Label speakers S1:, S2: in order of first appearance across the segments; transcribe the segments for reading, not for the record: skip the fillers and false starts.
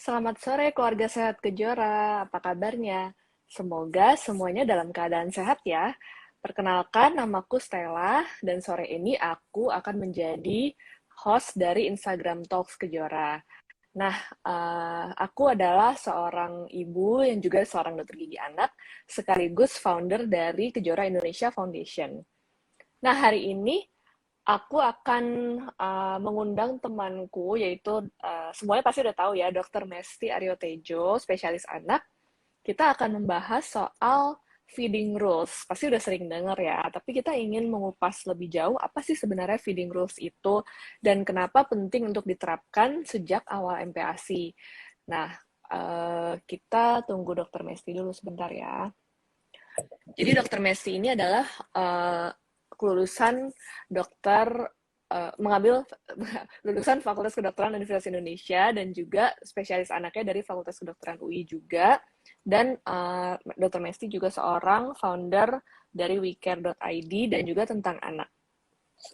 S1: Selamat sore keluarga sehat Kejora, apa kabarnya? Semoga semuanya dalam keadaan sehat ya. Perkenalkan, namaku Stella, dan sore ini aku akan menjadi host dari Instagram Talks Kejora. Nah, aku adalah seorang ibu yang juga seorang dokter gigi anak, sekaligus founder dari Kejora Indonesia Foundation. Nah, hari ini aku akan mengundang temanku, yaitu semuanya pasti udah tahu ya, Dr. Mesti Aryo Tejo, spesialis anak. Kita akan membahas soal feeding rules. Pasti udah sering dengar ya, tapi kita ingin mengupas lebih jauh apa sih sebenarnya feeding rules itu dan kenapa penting untuk diterapkan sejak awal MPASI. Nah, kita tunggu Dr. Mesti dulu sebentar ya. Jadi Dr. Mesti ini adalah kelulusan dokter mengambil lulusan Fakultas Kedokteran Universitas Indonesia dan juga spesialis anaknya dari Fakultas Kedokteran UI juga. Dan Dr. Mesti juga seorang founder dari wecare.id dan juga tentang anak.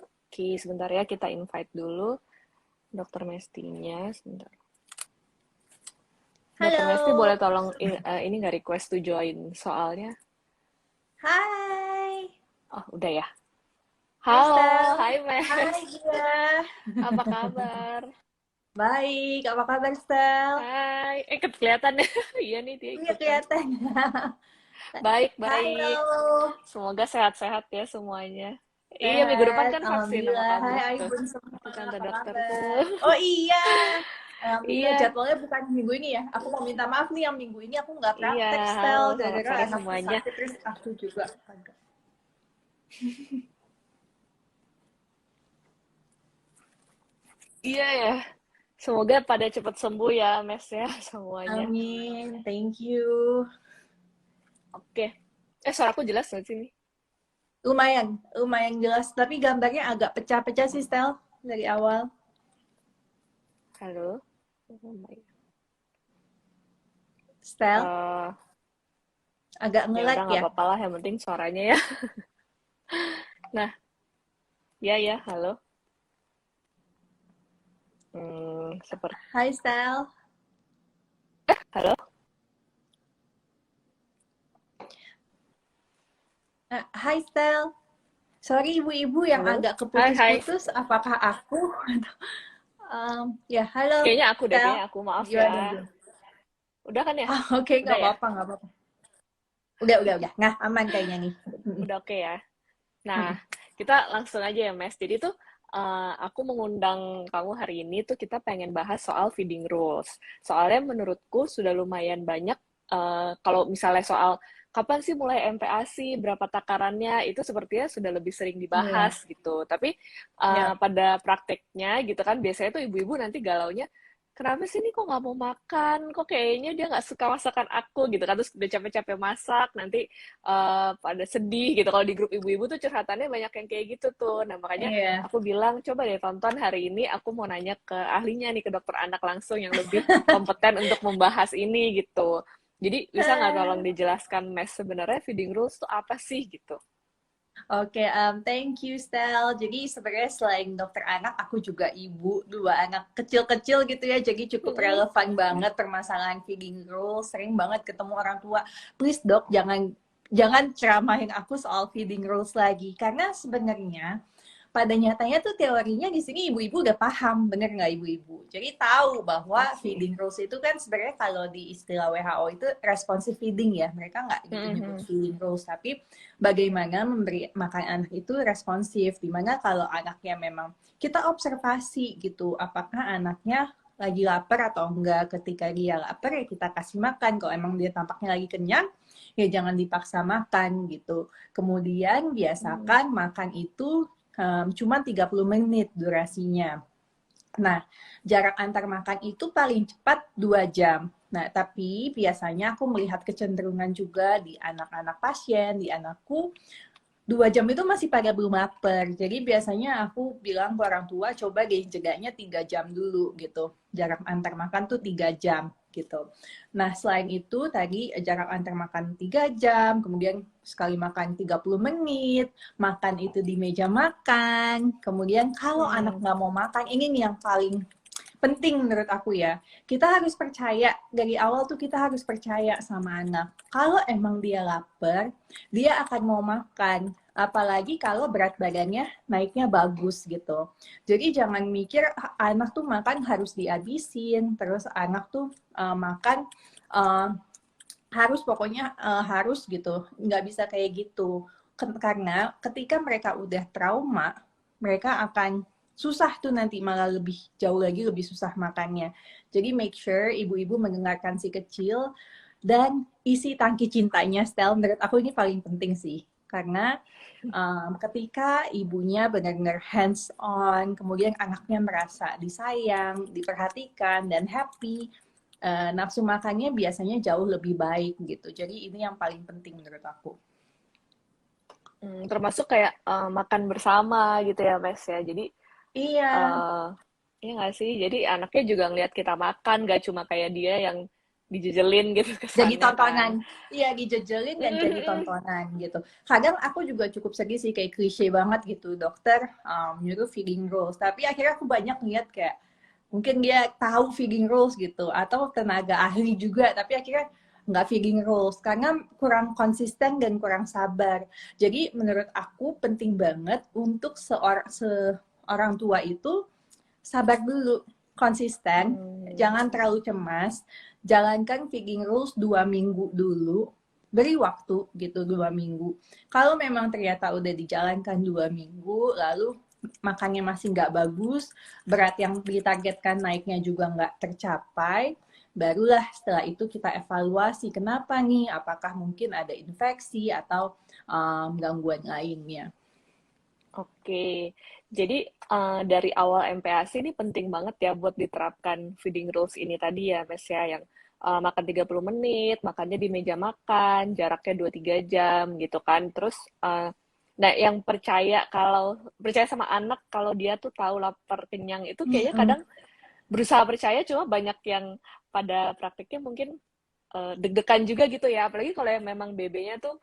S1: Oke, sebentar ya, kita invite dulu Dr. Mestinya. Sebentar. Dr. Mesti boleh tolong ini nggak request to join soalnya?
S2: Hai.
S1: Oh, udah ya. Halo, hai Mes.
S2: Hai dia.
S1: Apa kabar?
S2: Baik, apa kabar Stel?
S1: Hai, kelihatan ya? Iya nih dia
S2: Iya
S1: ikutan.
S2: kelihatan.
S1: Baik,
S2: Halo.
S1: baik. Semoga sehat-sehat ya semuanya. Iya, minggu depan
S2: Sehat,
S1: kan vaksin sama
S2: alhamdulillah.
S1: kamu
S2: Hai
S1: tuh.
S2: Aibun semua,
S1: Si tante
S2: apa
S1: dokter
S2: kabar?
S1: tuh.
S2: Oh iya. Alhamdulillah
S1: Iya,
S2: jadwalnya bukan minggu ini ya. Aku mau minta maaf nih yang minggu ini aku nggak
S1: iya.
S2: praktek Stel.
S1: Halo, selamat
S2: Gara-gara
S1: sore
S2: anakku
S1: semuanya.
S2: sakit terus aku juga agak.
S1: Iya ya. Semoga pada cepat sembuh ya, Mes ya, semuanya.
S2: Amin, thank you.
S1: Oke. Suaraku jelas nggak sih nih?
S2: Lumayan jelas. Tapi gambarnya agak pecah-pecah sih Stel dari awal.
S1: Halo? Oh my.
S2: Stel, agak
S1: Ya
S2: nge-lag
S1: udah nggak
S2: ya.
S1: apa-apa lah, yang penting suaranya ya. Nah, ya, halo. Seperti
S2: Hai Stel.
S1: halo.
S2: Hai Stel. Sorry ibu-ibu yang
S1: Halo.
S2: agak
S1: Hai.
S2: keputus-putus. Apakah aku? Ya, halo
S1: Kayaknya aku deh,
S2: Stel.
S1: kayaknya aku. Maaf ya.
S2: Gimana?
S1: Udah kan ya?
S2: Oke,
S1: Udah
S2: nggak
S1: ya?
S2: apa-apa, nggak apa-apa. Udah. Nah, aman kayaknya nih.
S1: Udah oke ya? Nah, kita langsung aja ya, Mes. Jadi tuh aku mengundang kamu hari ini tuh kita pengen bahas soal feeding rules. Soalnya menurutku sudah lumayan banyak kalau misalnya soal kapan sih mulai MPASI, berapa takarannya, itu sepertinya sudah lebih sering
S2: Iya,
S1: dibahas gitu. Tapi
S2: ya.
S1: pada prakteknya gitu kan, biasanya tuh ibu-ibu nanti galaunya, kenapa sih ini kok nggak mau makan? Kok kayaknya dia nggak suka masakan aku gitu kan? Terus udah capek-capek masak, nanti pada sedih gitu. Kalau di grup ibu-ibu tuh curhatannya banyak yang kayak gitu tuh. Nah, makanya
S2: Iya.
S1: aku bilang, coba deh tonton hari ini, aku mau nanya ke ahlinya nih, ke dokter anak langsung yang lebih kompeten untuk membahas ini gitu. Jadi bisa nggak tolong dijelaskan, Mes, sebenarnya feeding rules tuh apa sih gitu?
S2: Oke, thank you Stel. Jadi sebenarnya selain dokter anak, aku juga ibu dua anak kecil-kecil gitu ya. Jadi cukup
S1: Mm-mm.
S2: relevan banget permasalahan feeding rules. Sering banget ketemu orang tua, please dok jangan ceramahin aku soal feeding rules lagi. Karena sebenarnya pada nyatanya tuh teorinya di sini ibu-ibu udah paham, bener nggak ibu-ibu? Jadi tahu bahwa
S1: Oke.
S2: feeding rules itu kan sebenarnya kalau di istilah WHO itu responsive feeding ya. Mereka nggak gitu nyebut
S1: Mm-mm.
S2: feeding rules, tapi bagaimana memberi makan anak itu responsif. Dimana kalau anaknya memang kita observasi gitu, apakah anaknya lagi lapar atau enggak. Ketika dia lapar ya kita kasih makan. Kalau emang dia tampaknya lagi kenyang, ya jangan dipaksa makan gitu. Kemudian biasakan makan itu cuma 30 menit durasinya. Nah, jarak antar makan itu paling cepat 2 jam. Nah, tapi biasanya aku melihat kecenderungan juga di anak-anak pasien, di anakku, 2 jam itu masih pada belum lapar. Jadi biasanya aku bilang ke orang tua, coba deh jedanya 3 jam dulu gitu. Jarak antar makan tuh 3 jam gitu. Nah, selain itu tadi jarak antar makan 3 jam, kemudian sekali makan 30 menit, makan itu di meja makan. Kemudian kalau anak
S1: Mm.
S2: nggak mau makan, ini nih yang paling penting menurut aku ya. Kita harus percaya, dari awal tuh kita harus percaya sama anak. Kalau emang dia lapar, dia akan mau makan. Apalagi kalau berat badannya naiknya bagus gitu. Jadi jangan mikir anak tuh makan harus dihabisin, terus anak tuh makan uh, harus pokoknya harus gitu. Nggak bisa kayak gitu. Karena ketika mereka udah trauma, mereka akan susah tuh nanti malah lebih jauh lagi lebih susah makannya. Jadi make sure ibu-ibu mendengarkan si kecil dan isi tangki cintanya. Style menurut aku ini paling penting sih. Karena ketika ibunya benar-benar hands on, kemudian anaknya merasa disayang, diperhatikan dan happy, nafsu makannya biasanya jauh lebih baik gitu. Jadi ini yang paling penting menurut aku.
S1: Termasuk kayak makan bersama gitu ya, Mas ya. Jadi
S2: Iya,
S1: eh iya nggak sih? Jadi anaknya juga ngelihat kita makan, gak cuma kayak dia yang dijejelin gitu
S2: jadi
S1: kesannya kan.
S2: tontonan. Iya, dijejelin dan jadi tontonan gitu. Kadang aku juga cukup sedih sih, kayak klise banget gitu. Dokter nyuruh feeding rules. Tapi akhirnya aku banyak lihat kayak, mungkin dia tahu feeding rules gitu. Atau tenaga ahli juga, tapi akhirnya nggak feeding rules. Karena kurang konsisten dan kurang sabar. Jadi menurut aku penting banget untuk seorang tua itu sabar dulu, konsisten,
S1: Hmm,
S2: jangan terlalu cemas, jalankan feeding rules 2 minggu dulu, beri waktu gitu 2 minggu. Kalau memang ternyata udah dijalankan 2 minggu, lalu makannya masih nggak bagus, berat yang ditargetkan naiknya juga nggak tercapai, barulah setelah itu kita evaluasi kenapa nih, apakah mungkin ada infeksi atau gangguan lainnya.
S1: oke. Jadi dari awal MPASI ini penting banget ya buat diterapkan feeding rules ini tadi ya, Mas ya, yang makan 30 menit, makannya di meja makan, jaraknya 2-3 jam gitu kan. Terus nah yang percaya sama anak kalau dia tuh tahu lapar kenyang itu kayaknya
S2: Mm-mm.
S1: kadang berusaha percaya cuma banyak yang pada praktiknya mungkin deg-degan juga gitu ya. Apalagi kalau yang memang BB-nya tuh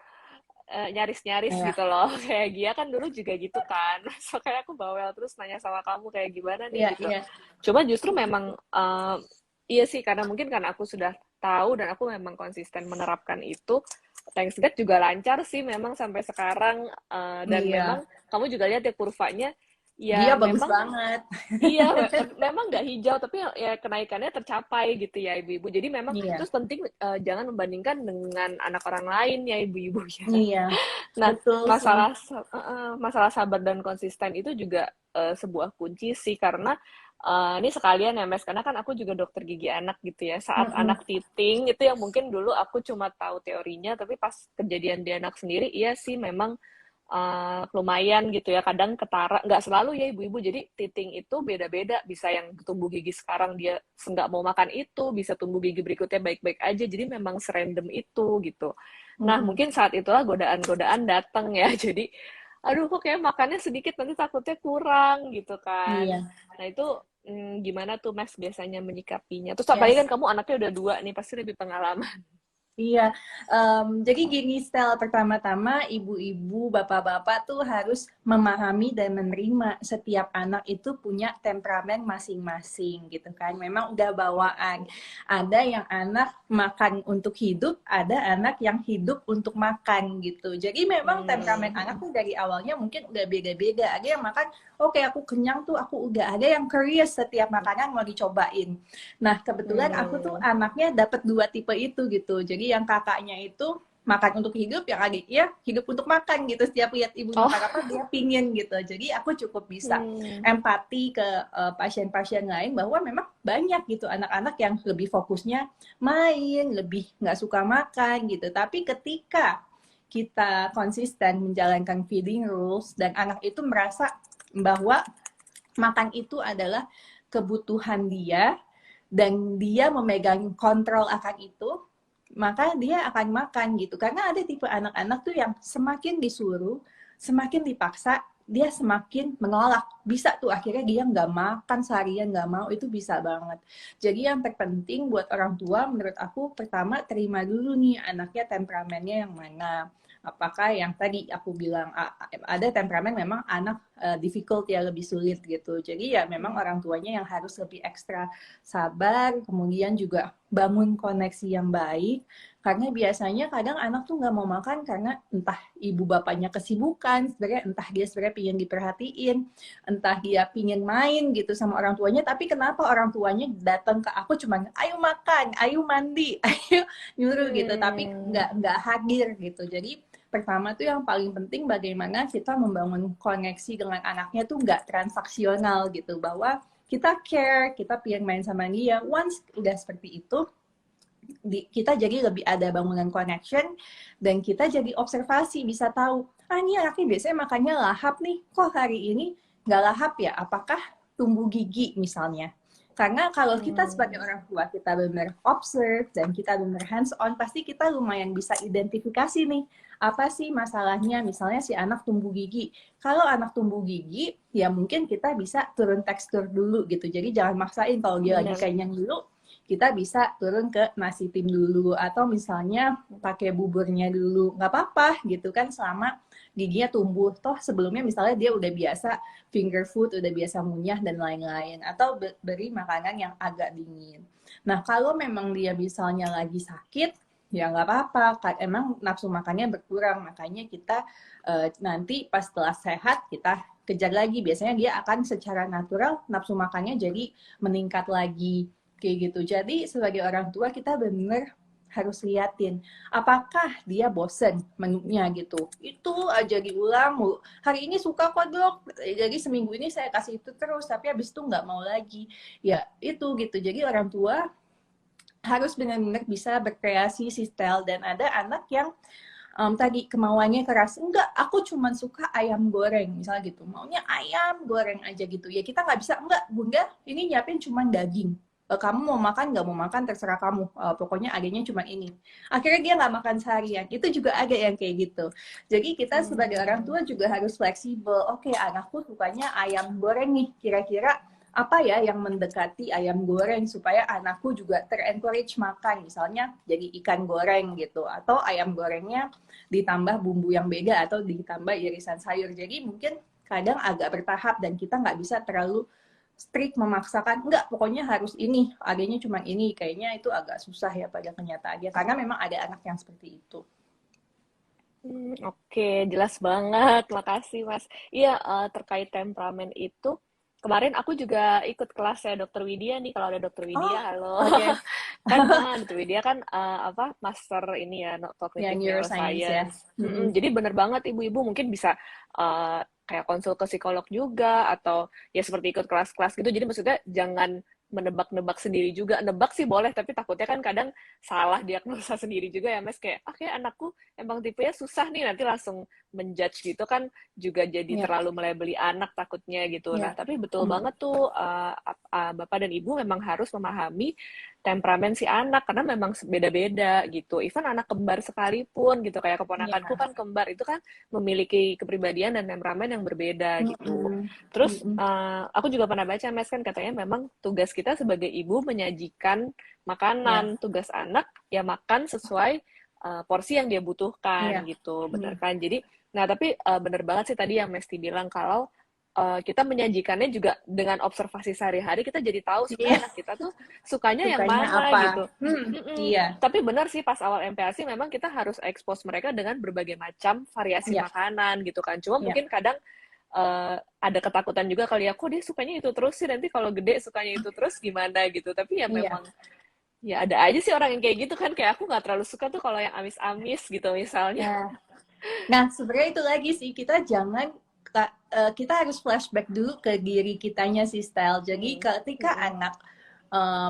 S1: nyaris-nyaris
S2: Iya,
S1: gitu loh. Kayak Gia kan dulu juga gitu kan. So kayak aku bawel terus nanya sama kamu kayak gimana
S2: iya,
S1: nih gitu.
S2: iya.
S1: Cuma justru memang iya sih karena mungkin karena aku sudah tahu dan aku memang konsisten menerapkan itu. Thanks God juga lancar sih memang sampai sekarang dan
S2: Iya,
S1: memang kamu juga lihat ya kurvanya
S2: dia
S1: ya
S2: bagus
S1: memang
S2: banget.
S1: iya, memang nggak hijau, tapi ya kenaikannya tercapai gitu ya ibu-ibu. Jadi memang
S2: Iya,
S1: terus penting jangan membandingkan dengan anak orang lain ya ibu-ibu ya.
S2: iya,
S1: Nah,
S2: betul sih.
S1: masalah sabar dan konsisten itu juga sebuah kunci sih karena ini sekalian ya Mas, karena kan aku juga dokter gigi anak gitu ya. Saat
S2: Mm-mm.
S1: anak titing itu yang mungkin dulu aku cuma tahu teorinya, tapi pas kejadian di anak sendiri, iya sih memang lumayan gitu ya. Kadang ketara, nggak selalu ya ibu-ibu. Jadi titing itu beda-beda. Bisa yang tumbuh gigi sekarang dia nggak mau makan itu, bisa tumbuh gigi berikutnya baik-baik aja. Jadi memang serandom itu gitu. Nah,
S2: Mm-mm.
S1: mungkin saat itulah godaan-godaan datang ya. Jadi, aduh kok kayak makannya sedikit nanti takutnya kurang gitu kan.
S2: Iya,
S1: Nah, itu gimana tuh Mas biasanya menyikapinya? Terus apalagi
S2: yes.
S1: kan kamu anaknya udah 2 nih, pasti lebih pengalaman.
S2: Iya, jadi gini style pertama-tama ibu-ibu, bapak-bapak tuh harus memahami dan menerima setiap anak itu punya temperamen masing-masing gitu kan. Memang udah bawaan. Ada yang anak makan untuk hidup, ada anak yang hidup untuk makan gitu. Jadi memang temperamen anak
S1: Hmm.
S2: tuh dari awalnya mungkin udah beda-beda. Ada yang makan, oke aku kenyang tuh aku udah. Ada yang curious setiap makanan mau dicobain. Nah, kebetulan aku tuh
S1: Hmm.
S2: anaknya dapat 2 tipe itu gitu. Jadi yang kakaknya itu makan untuk hidup, yang adiknya hidup untuk makan gitu. Setiap lihat ibu makan
S1: Oh.
S2: apa, dia pingin gitu. Jadi aku cukup bisa
S1: Hmm.
S2: empati ke pasien-pasien lain bahwa memang banyak gitu anak-anak yang lebih fokusnya main, lebih nggak suka makan gitu. Tapi ketika kita konsisten menjalankan feeding rules dan anak itu merasa bahwa makan itu adalah kebutuhan dia dan dia memegang kontrol akan itu, maka dia akan makan gitu. Karena ada tipe anak-anak tuh yang semakin disuruh, semakin dipaksa, dia semakin menolak. Bisa tuh akhirnya dia nggak makan seharian, nggak mau, itu bisa banget. Jadi yang terpenting buat orang tua menurut aku pertama terima dulu nih anaknya temperamennya yang mana. Apakah yang tadi aku bilang ada temperamen memang anak difficult ya, lebih sulit gitu. Jadi ya memang orang tuanya yang harus lebih ekstra sabar, kemudian juga bangun koneksi yang baik. Karena biasanya kadang anak tuh nggak mau makan karena entah ibu bapaknya kesibukan, sebenarnya entah dia sebenarnya pingin diperhatiin, entah dia pingin main gitu sama orang tuanya, tapi kenapa orang tuanya datang ke aku cuman ayo makan, ayo mandi, ayo nyuruh gitu, tapi nggak hadir gitu. Jadi pertama tuh yang paling penting bagaimana kita membangun koneksi dengan anaknya tuh nggak transaksional gitu, bahwa kita care, kita pengen main sama dia. Once udah seperti itu, kita jadi lebih ada bangunan connection, dan kita jadi observasi, bisa tahu, ini anaknya biasanya makannya lahap nih, kok hari ini nggak lahap ya, apakah tumbuh gigi misalnya. Karena kalau kita sebagai orang tua, kita benar observe, dan kita benar hands on, pasti kita lumayan bisa identifikasi nih, apa sih masalahnya, misalnya si anak tumbuh gigi. Kalau anak tumbuh gigi, ya mungkin kita bisa turun tekstur dulu gitu, jadi jangan maksain kalau dia lagi kenyang dulu, kita bisa turun ke nasi tim dulu, atau misalnya pakai buburnya dulu, nggak apa-apa gitu kan, selama giginya tumbuh. Toh sebelumnya misalnya dia udah biasa finger food, udah biasa ngunyah dan lain-lain, atau beri makanan yang agak dingin. Nah kalau memang dia misalnya lagi sakit, ya nggak apa-apa, emang nafsu makannya berkurang, makanya kita nanti pas setelah sehat kita kejar lagi, biasanya dia akan secara natural nafsu makannya jadi meningkat lagi. Kayak gitu. Jadi sebagai orang tua kita benar harus liatin apakah dia bosen menunya gitu. Itu aja diulang, hari ini suka kok dok, jadi seminggu ini saya kasih itu terus, tapi habis itu nggak mau lagi. Ya itu gitu. Jadi orang tua harus benar-benar bisa berkreasi si style. Dan ada anak yang tadi kemauannya keras, enggak, aku cuma suka ayam goreng misalnya gitu, maunya ayam goreng aja gitu. Ya kita nggak bisa, enggak bunda, ini nyiapin cuma daging, kamu mau makan nggak mau makan terserah kamu, pokoknya adanya cuma ini. Akhirnya dia nggak makan seharian. Itu juga ada yang kayak gitu. Jadi kita sebagai orang tua juga harus fleksibel. Oke, anakku sukanya ayam goreng nih, kira-kira apa ya yang mendekati ayam goreng supaya anakku juga ter-encourage makan, misalnya jadi ikan goreng gitu, atau ayam gorengnya ditambah bumbu yang beda atau ditambah irisan sayur. Jadi mungkin kadang agak bertahap, dan kita nggak bisa terlalu strict memaksakan, enggak pokoknya harus ini, adanya cuma ini. Kayaknya itu agak susah ya pada kenyataannya, karena memang ada anak yang seperti itu.
S1: Oke, jelas banget. Makasih, Mas. Iya, terkait temperamen itu, kemarin aku juga ikut kelasnya Dokter Widya nih. Kalau ada Dokter Widya,
S2: Oh,
S1: halo.
S2: oke.
S1: Kan, Dokter Widya kan master ini ya,
S2: Ya,
S1: cognitive
S2: neuroscience ya.
S1: neuroscience. Jadi bener banget ibu-ibu mungkin bisa kayak konsul ke psikolog juga, atau ya seperti ikut kelas-kelas gitu. Jadi maksudnya jangan menebak-nebak sendiri juga. Nebak sih boleh, tapi takutnya kan kadang salah diagnosa sendiri juga ya, Mas. Kayak, oke, anakku emang tipenya susah nih, nanti langsung menjudge gitu kan, juga jadi
S2: Ya,
S1: terlalu melebeli anak takutnya gitu. Nah,
S2: ya.
S1: tapi betul banget tuh, Bapak dan Ibu memang harus memahami temperamen si anak, karena memang beda-beda gitu. Even anak kembar sekalipun gitu, kayak keponakanku
S2: Ya.
S1: kan kembar, itu kan memiliki kepribadian dan temperamen yang berbeda gitu. Terus aku juga pernah baca, Mas, kan katanya memang tugas kita sebagai ibu menyajikan
S2: Ya.
S1: makanan, tugas anak ya makan sesuai porsi yang dia butuhkan
S2: Ya.
S1: gitu, bener kan? Jadi, nah tapi bener banget sih tadi yang Mesti bilang, kalau kita menyajikannya juga dengan observasi sehari-hari, kita jadi tahu
S2: Iya.
S1: sebenarnya anak kita tuh sukanya yang
S2: Sukanya
S1: mana
S2: apa?
S1: gitu.
S2: Iya.
S1: Tapi benar sih, pas awal MPASI memang kita harus expose mereka dengan berbagai macam variasi
S2: Iya.
S1: makanan gitu kan. Cuma
S2: Iya.
S1: mungkin kadang ada ketakutan juga kali ya, kok dia sukanya itu terus sih, nanti kalau gede sukanya itu terus gimana gitu. Tapi ya
S2: Iya.
S1: memang, ya ada aja sih orang yang kayak gitu kan, kayak aku nggak terlalu suka tuh kalau yang amis-amis gitu misalnya.
S2: Ya. Nah, sebenarnya itu lagi sih, kita jangan, kita harus flashback dulu ke diri kitanya si style. Jadi ketika anak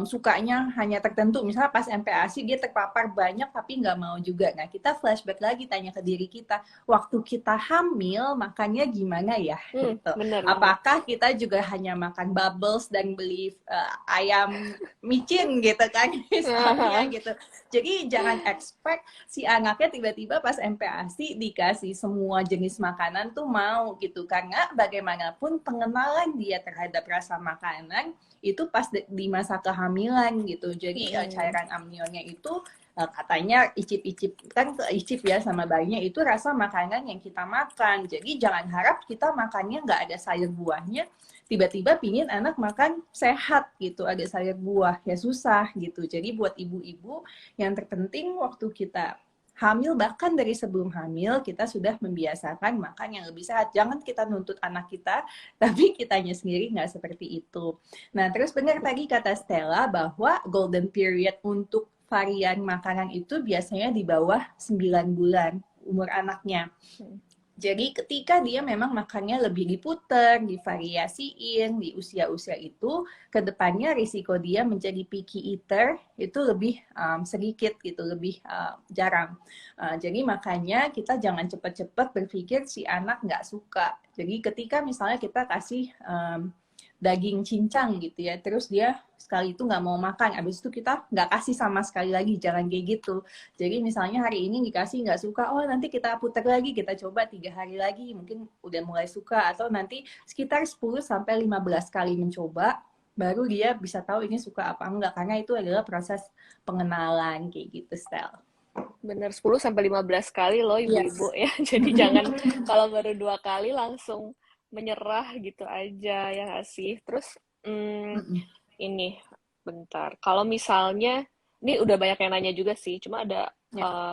S2: sukanya hanya tertentu, misalnya pas MPASI dia terpapar banyak tapi nggak mau juga. Nah, kita flashback lagi, tanya ke diri kita, waktu kita hamil makannya gimana ya gitu.
S1: Bener banget.
S2: Apakah kita juga hanya makan bubbles dan beli ayam micin gitu kan misalnya gitu. Jadi jangan expect si anaknya tiba-tiba pas MPASI dikasih semua jenis makanan tuh mau gitu, karena bagaimanapun pengenalan dia terhadap rasa makanan itu pas di masa kehamilan gitu. Jadi cairan amnionnya itu katanya icip-icip, kan icip ya sama bayinya itu rasa makanan yang kita makan. Jadi jangan harap kita makannya nggak ada sayur buahnya, tiba-tiba pingin anak makan sehat gitu, ada sayur buah, ya susah gitu. Jadi buat ibu-ibu yang terpenting waktu kita hamil, bahkan dari sebelum hamil, kita sudah membiasakan makan yang lebih sehat. Jangan kita nuntut anak kita, tapi kitanya sendiri nggak seperti itu. Nah, terus benar tadi kata Stella bahwa golden period untuk varian makanan itu biasanya di bawah 9 bulan umur anaknya. Jadi ketika dia memang makannya lebih diputer, divariasiin di usia-usia itu, kedepannya risiko dia menjadi picky eater itu lebih sedikit gitu, lebih jarang. Jadi makanya kita jangan cepat-cepat berpikir si anak nggak suka. Jadi ketika misalnya kita kasih daging cincang gitu ya, terus dia sekali itu nggak mau makan, abis itu kita nggak kasih sama sekali lagi, jangan kayak gitu. Jadi misalnya hari ini dikasih nggak suka, oh nanti kita putar lagi, kita coba 3 hari lagi, mungkin udah mulai suka, atau nanti sekitar 10-15 kali mencoba, baru dia bisa tahu ini suka apa enggak, karena itu adalah proses pengenalan kayak gitu, Stel.
S1: Bener, 10-15 kali loh ibu-ibu
S2: Yes.
S1: ya. Jadi jangan kalau baru 2 kali langsung menyerah gitu aja ya nggak sih. Terus ini bentar. Kalau misalnya ini udah banyak yang nanya juga sih, cuma ada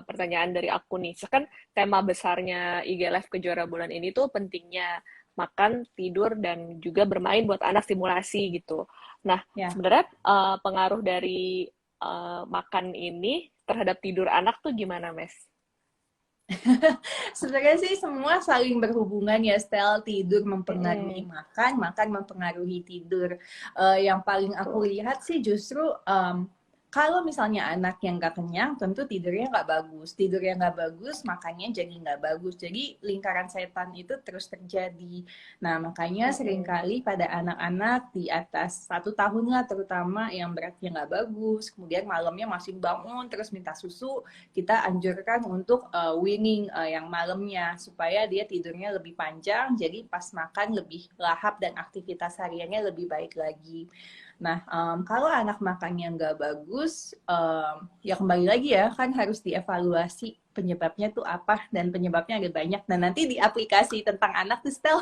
S1: pertanyaan dari aku nih. Kan tema besarnya IG Live Kejora bulan ini tuh pentingnya makan, tidur, dan juga bermain buat anak stimulasi gitu. Nah, sebenarnya pengaruh dari makan ini terhadap tidur anak tuh gimana, Mes?
S2: Sebenarnya sih semua saling berhubungan ya, Stel. Tidur mempengaruhi makan, makan mempengaruhi tidur. Yang paling aku lihat sih justru kalau misalnya anak yang nggak kenyang, tentu tidurnya nggak bagus. Tidurnya nggak bagus, makannya jadi nggak bagus. Jadi lingkaran setan itu terus terjadi. Nah, makanya seringkali pada anak-anak di atas 1 tahun lah, terutama yang beratnya nggak bagus, kemudian malamnya masih bangun, terus minta susu, kita anjurkan untuk weaning yang malamnya, supaya dia tidurnya lebih panjang, jadi pas makan lebih lahap dan aktivitas hariannya lebih baik lagi. Nah, kalau anak makannya nggak bagus, ya kembali lagi ya, kan harus dievaluasi penyebabnya tuh apa, dan penyebabnya ada banyak. Dan nanti di aplikasi tentang anak tuh, Stel,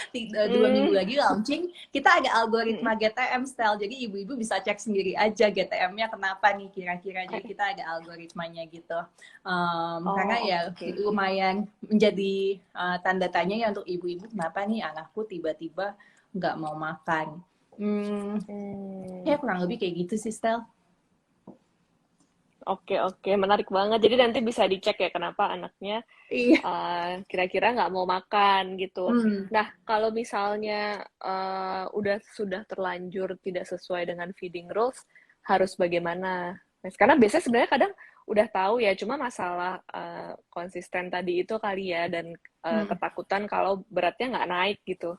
S2: 2 minggu lagi launching, kita ada algoritma GTM, Stel, jadi ibu-ibu bisa cek sendiri aja GTM-nya kenapa nih kira-kira, jadi kita ada algoritmanya gitu. Karena ya lumayan menjadi tanda tanya ya untuk ibu-ibu, kenapa nih anakku tiba-tiba nggak mau makan. Ya kurang lebih kayak gitu sih, Stel.
S1: Oke, menarik banget. Jadi nanti bisa dicek ya kenapa anaknya kira-kira nggak mau makan gitu. Nah, kalau misalnya sudah terlanjur tidak sesuai dengan feeding rules, harus bagaimana? Karena biasanya sebenarnya kadang udah tahu ya, cuma masalah konsisten tadi itu kali ya, dan ketakutan kalau beratnya nggak naik gitu.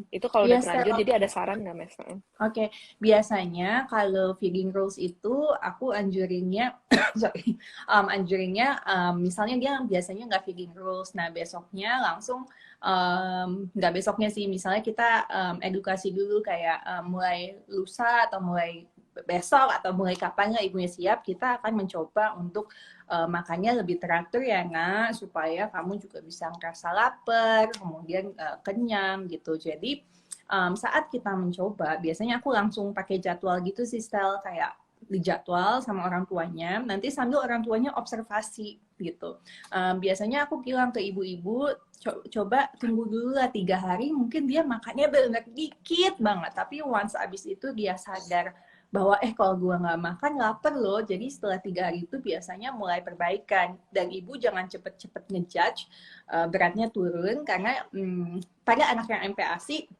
S1: Itu kalau udah terlanjur, jadi ada saran nggak, Mes?
S2: Oke, biasanya kalau feeding rules itu aku anjurinnya, misalnya dia biasanya nggak feeding rules, nah besoknya langsung, nggak besoknya sih, misalnya kita edukasi dulu kayak mulai lusa atau mulai besok atau mulai kapan lah ibunya siap, kita akan mencoba untuk makannya lebih teratur ya nak, supaya kamu juga bisa ngerasa lapar, kemudian kenyang gitu. Jadi saat kita mencoba, biasanya aku langsung pakai jadwal gitu sih, Stel, kayak dijadwal sama orang tuanya, nanti sambil orang tuanya observasi gitu. Biasanya aku bilang ke ibu-ibu, coba tunggu dulu lah 3 hari, mungkin dia makannya benar dikit banget, tapi once abis itu dia sadar bahwa kalau gue nggak makan lapar loh, jadi setelah 3 hari itu biasanya mulai perbaikan. Dan ibu jangan cepet-cepet ngejudge beratnya turun, karena pada anak yang MPASI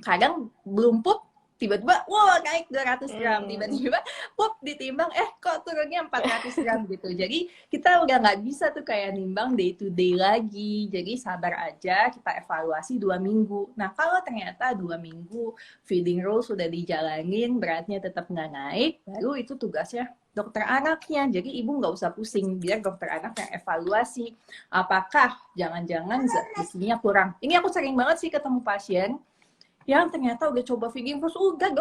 S2: kadang belum pup, tiba-tiba wah naik 200 gram, tiba-tiba pup ditimbang kok turunnya 400 gram gitu. Jadi kita udah nggak bisa tuh kayak nimbang day to day lagi. Jadi sabar aja, kita evaluasi 2 minggu. Nah kalau ternyata 2 minggu feeding rules sudah dijalanin, beratnya tetap nggak naik, baru itu tugasnya dokter anaknya. Jadi ibu nggak usah pusing, biar dokter anak yang evaluasi apakah jangan-jangan zat gizinya kurang. Ini aku sering banget sih ketemu pasien yang ternyata udah coba feeding rules, udah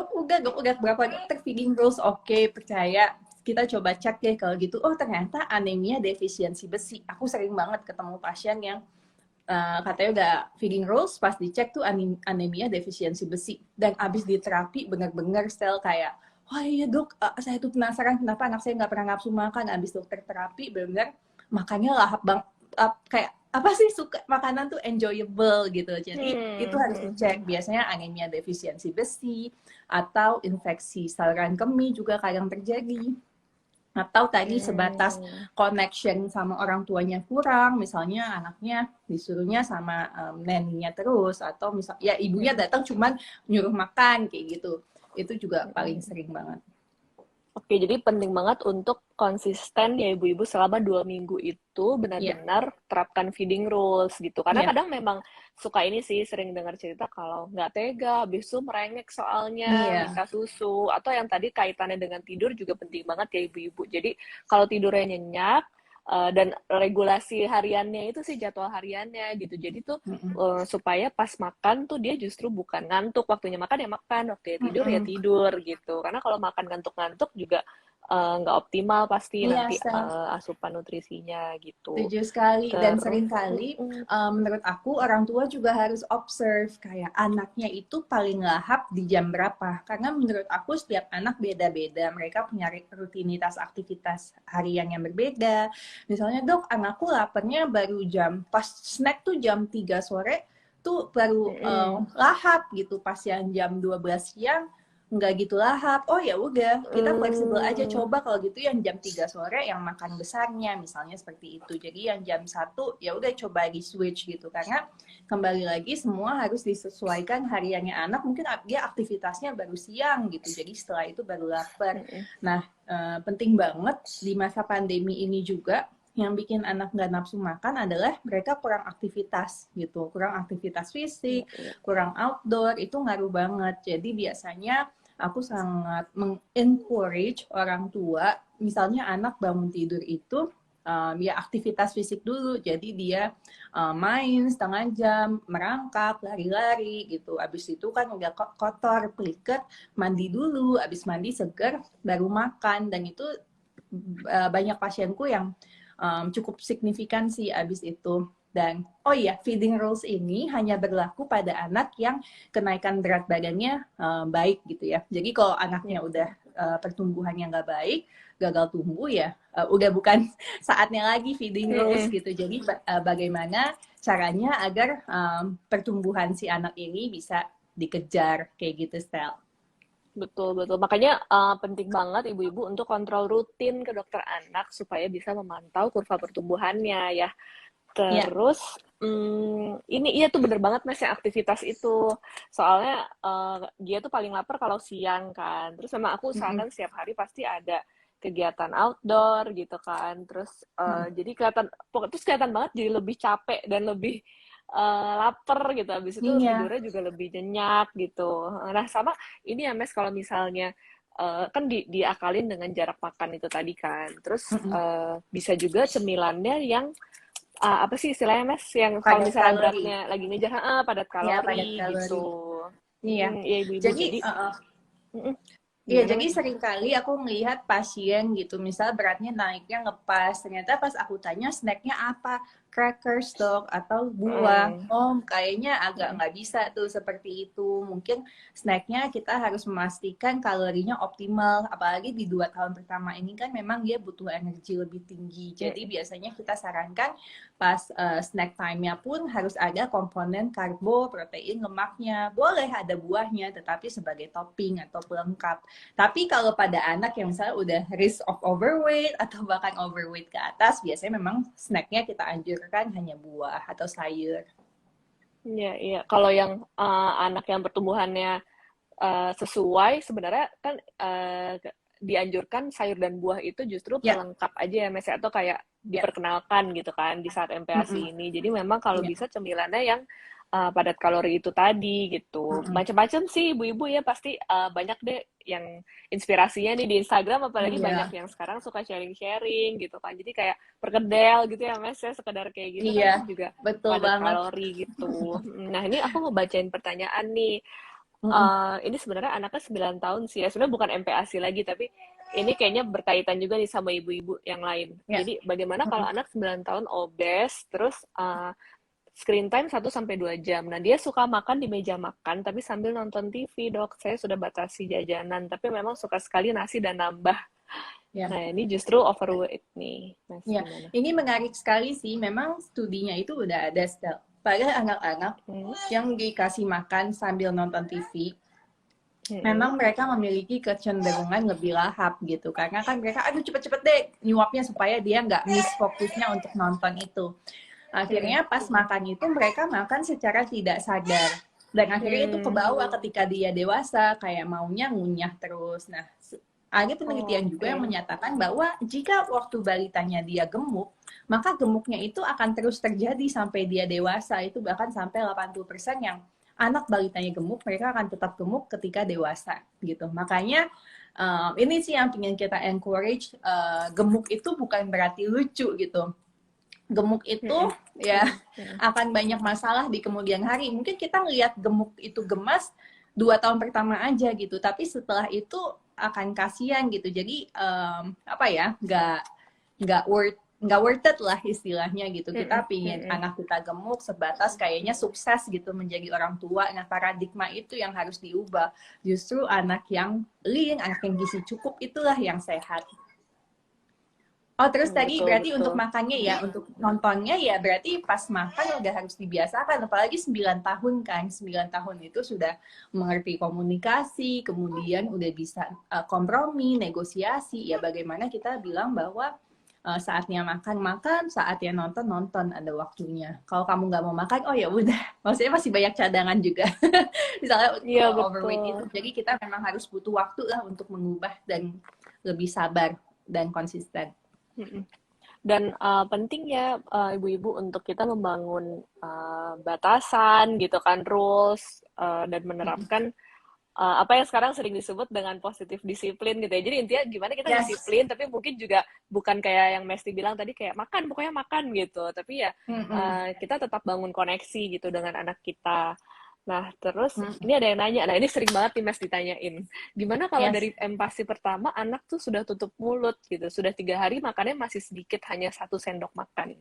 S2: berapa dokter feeding rules, oke, percaya, kita coba cek deh kalau gitu. Oh ternyata anemia defisiensi besi. Aku sering banget ketemu pasien yang katanya udah feeding rules, pas dicek tuh anemia defisiensi besi. Dan abis diterapi bener-bener sel kayak, wah iya dok, saya tuh penasaran kenapa anak saya nggak pernah nafsu makan. Abis dokter terapi bener-bener makannya lahap bang, kayak apa sih, suka makanan tuh enjoyable gitu. Jadi itu harus dicek. Biasanya anemia defisiensi besi atau infeksi saluran kemih juga kadang terjadi. Atau tadi sebatas connection sama orang tuanya kurang, misalnya anaknya disuruhnya sama neninya terus, atau misal ya ibunya datang cuman nyuruh makan kayak gitu. Itu juga paling sering banget.
S1: Oke, jadi penting banget untuk konsisten ya ibu-ibu selama 2 minggu itu benar-benar terapkan feeding rules gitu. Karena
S2: Yeah.
S1: kadang memang suka ini sih, sering dengar cerita kalau nggak tega, habis itu merengek soalnya, minta susu, atau yang tadi kaitannya dengan tidur juga penting banget ya ibu-ibu. Jadi kalau tidurnya nyenyak, dan regulasi hariannya itu sih jadwal hariannya gitu. Jadi tuh supaya pas makan tuh dia justru bukan ngantuk, waktunya makan ya makan, waktunya tidur ya tidur gitu. Karena kalau makan ngantuk-ngantuk juga nggak optimal pasti nanti asupan nutrisinya gitu.
S2: Setuju sekali. Dan seringkali menurut aku orang tua juga harus observe kayak anaknya itu paling lahap di jam berapa. Karena menurut aku setiap anak beda-beda. Mereka punya rutinitas aktivitas harian yang berbeda. Misalnya dok, anakku laparnya baru pas snack tuh jam 3 sore tuh baru lahap gitu. Pas yang jam 12 siang nggak gitu lahap. Oh ya udah, kita fleksibel aja, coba kalau gitu yang jam 3 sore yang makan besarnya misalnya seperti itu. Jadi yang jam 1 ya udah coba di switch gitu, karena kembali lagi semua harus disesuaikan hariannya anak. Mungkin dia aktivitasnya baru siang gitu, jadi setelah itu baru lapar. Nah, penting banget di masa pandemi ini juga yang bikin anak nggak nafsu makan adalah mereka kurang aktivitas gitu, kurang aktivitas fisik, kurang outdoor, itu ngaruh banget. Jadi biasanya aku sangat mengencourage orang tua, misalnya anak bangun tidur itu ya aktivitas fisik dulu, jadi dia main setengah jam, merangkak, lari-lari gitu. Abis itu kan udah kotor, peliket, mandi dulu, abis mandi seger, baru makan. Dan itu banyak pasienku yang cukup signifikan sih abis itu. Dan oh iya, feeding rules ini hanya berlaku pada anak yang kenaikan berat badannya baik gitu ya. Jadi kalau anaknya udah pertumbuhannya nggak baik, gagal tumbuh ya, udah bukan saatnya lagi feeding rules gitu. Jadi bagaimana caranya agar pertumbuhan si anak ini bisa dikejar kayak gitu, Stel.
S1: Betul, betul. Makanya penting banget ibu-ibu untuk kontrol rutin ke dokter anak supaya bisa memantau kurva pertumbuhannya ya. Terus ini iya tuh bener banget Mas, yang aktivitas itu. Soalnya dia tuh paling lapar kalau siang kan. Terus memang aku usahakan setiap hari pasti ada kegiatan outdoor gitu kan. Terus jadi kelihatan banget jadi lebih capek dan lebih lapar gitu. Habis itu tidurnya juga lebih nyenyak gitu. Nah, sama ini ya Mas, kalau misalnya kan diakalin dengan jarak makan itu tadi kan. Terus bisa juga cemilannya yang apa sih istilahnya Mas, yang kalau misalnya beratnya lagi ngejar padat kalori gitu.
S2: Iya.
S1: Ya ibu-ibu jadi
S2: Iya, jadi seringkali aku melihat pasien gitu, misal beratnya naiknya ngepas, ternyata pas aku tanya snacknya apa, crackers dok, atau buah. Oh, kayaknya agak nggak bisa tuh seperti itu. Mungkin snacknya kita harus memastikan kalorinya optimal, apalagi di 2 tahun pertama ini kan memang dia butuh energi lebih tinggi. Jadi biasanya kita sarankan pas snack time-nya pun harus ada komponen karbo, protein, lemaknya. Boleh ada buahnya, tetapi sebagai topping atau pelengkap. Tapi kalau pada anak yang misalnya udah risk of overweight atau bahkan overweight ke atas, biasanya memang snacknya kita anjurkan hanya buah atau sayur.
S1: Iya, iya. Kalau yang anak yang pertumbuhannya sesuai, sebenarnya kan dianjurkan sayur dan buah itu justru pelengkap aja ya Mas, atau kayak diperkenalkan gitu kan di saat MPASI ini. Jadi memang kalau bisa cemilannya yang padat kalori itu tadi gitu. Macam-macam sih ibu-ibu ya, pasti banyak deh yang inspirasinya nih di Instagram, apalagi banyak yang sekarang suka sharing-sharing gitu kan. Jadi kayak perkedel gitu ya Mas ya, sekedar kayak gitu kan juga padat kalori gitu. Nah, ini aku mau bacain pertanyaan nih. Ini sebenarnya anaknya 9 tahun sih ya. Sebenarnya bukan MPASI lagi, tapi ini kayaknya berkaitan juga nih sama ibu-ibu yang lain.
S2: Ya.
S1: Jadi bagaimana kalau anak 9 tahun obes, terus screen time 1 sampai 2 jam. Nah, dia suka makan di meja makan, tapi sambil nonton TV, dok. Saya sudah batasi jajanan, tapi memang suka sekali nasi dan nambah.
S2: Ya.
S1: Nah, ini justru overweight nih. Mas,
S2: Ya,
S1: gimana?
S2: ini menarik sekali sih. Memang studinya itu udah ada, Stel. Pada anak-anak yang dikasih makan sambil nonton TV, memang mereka memiliki kecenderungan lebih lahap gitu. Karena kan mereka, aduh cepet-cepet deh nyuapnya supaya dia nggak miss fokusnya untuk nonton itu. Akhirnya pas makan itu mereka makan secara tidak sadar. Dan akhirnya itu kebawa ketika dia dewasa, kayak maunya ngunyah terus. Nah, ada penelitian juga yang menyatakan bahwa jika waktu balitanya dia gemuk, maka gemuknya itu akan terus terjadi sampai dia dewasa. Itu bahkan sampai 80% yang anak balitanya gemuk, mereka akan tetap gemuk ketika dewasa gitu. Makanya ini sih yang ingin kita encourage, gemuk itu bukan berarti lucu gitu. Gemuk itu ya akan banyak masalah di kemudian hari. Mungkin kita ngelihat gemuk itu gemas 2 tahun pertama aja gitu, tapi setelah itu akan kasihan gitu. Jadi apa ya, nggak worth it lah istilahnya gitu. Kita pingin anak kita gemuk sebatas kayaknya sukses gitu menjadi orang tua. Nah, paradigma itu yang harus diubah. Justru anak yang lean, anak yang gizi cukup itulah yang sehat. Oh, terus tadi berarti untuk makannya ya, untuk nontonnya ya berarti pas makan udah harus dibiasakan. Apalagi 9 tahun kan, 9 tahun itu sudah mengerti komunikasi, kemudian udah bisa kompromi, negosiasi. Ya bagaimana kita bilang bahwa saatnya makan, saatnya nonton, ada waktunya. Kalau kamu nggak mau makan, oh ya udah. Maksudnya masih banyak cadangan juga. Misalnya overweight itu. Jadi kita memang harus butuh waktu lah untuk mengubah dan lebih sabar dan konsisten.
S1: Dan penting ya ibu-ibu untuk kita membangun batasan gitu kan, rules, dan menerapkan apa yang sekarang sering disebut dengan positif disiplin gitu ya. Jadi intinya gimana kita disiplin, tapi mungkin juga bukan kayak yang Mesti bilang tadi kayak makan, pokoknya makan gitu. Tapi ya kita tetap bangun koneksi gitu dengan anak kita. Nah, terus ini ada yang nanya. Nah, ini sering banget nih Mas ditanyain. Gimana kalau dari empasi pertama anak tuh sudah tutup mulut gitu, sudah 3 hari makannya masih sedikit, hanya 1 sendok makan.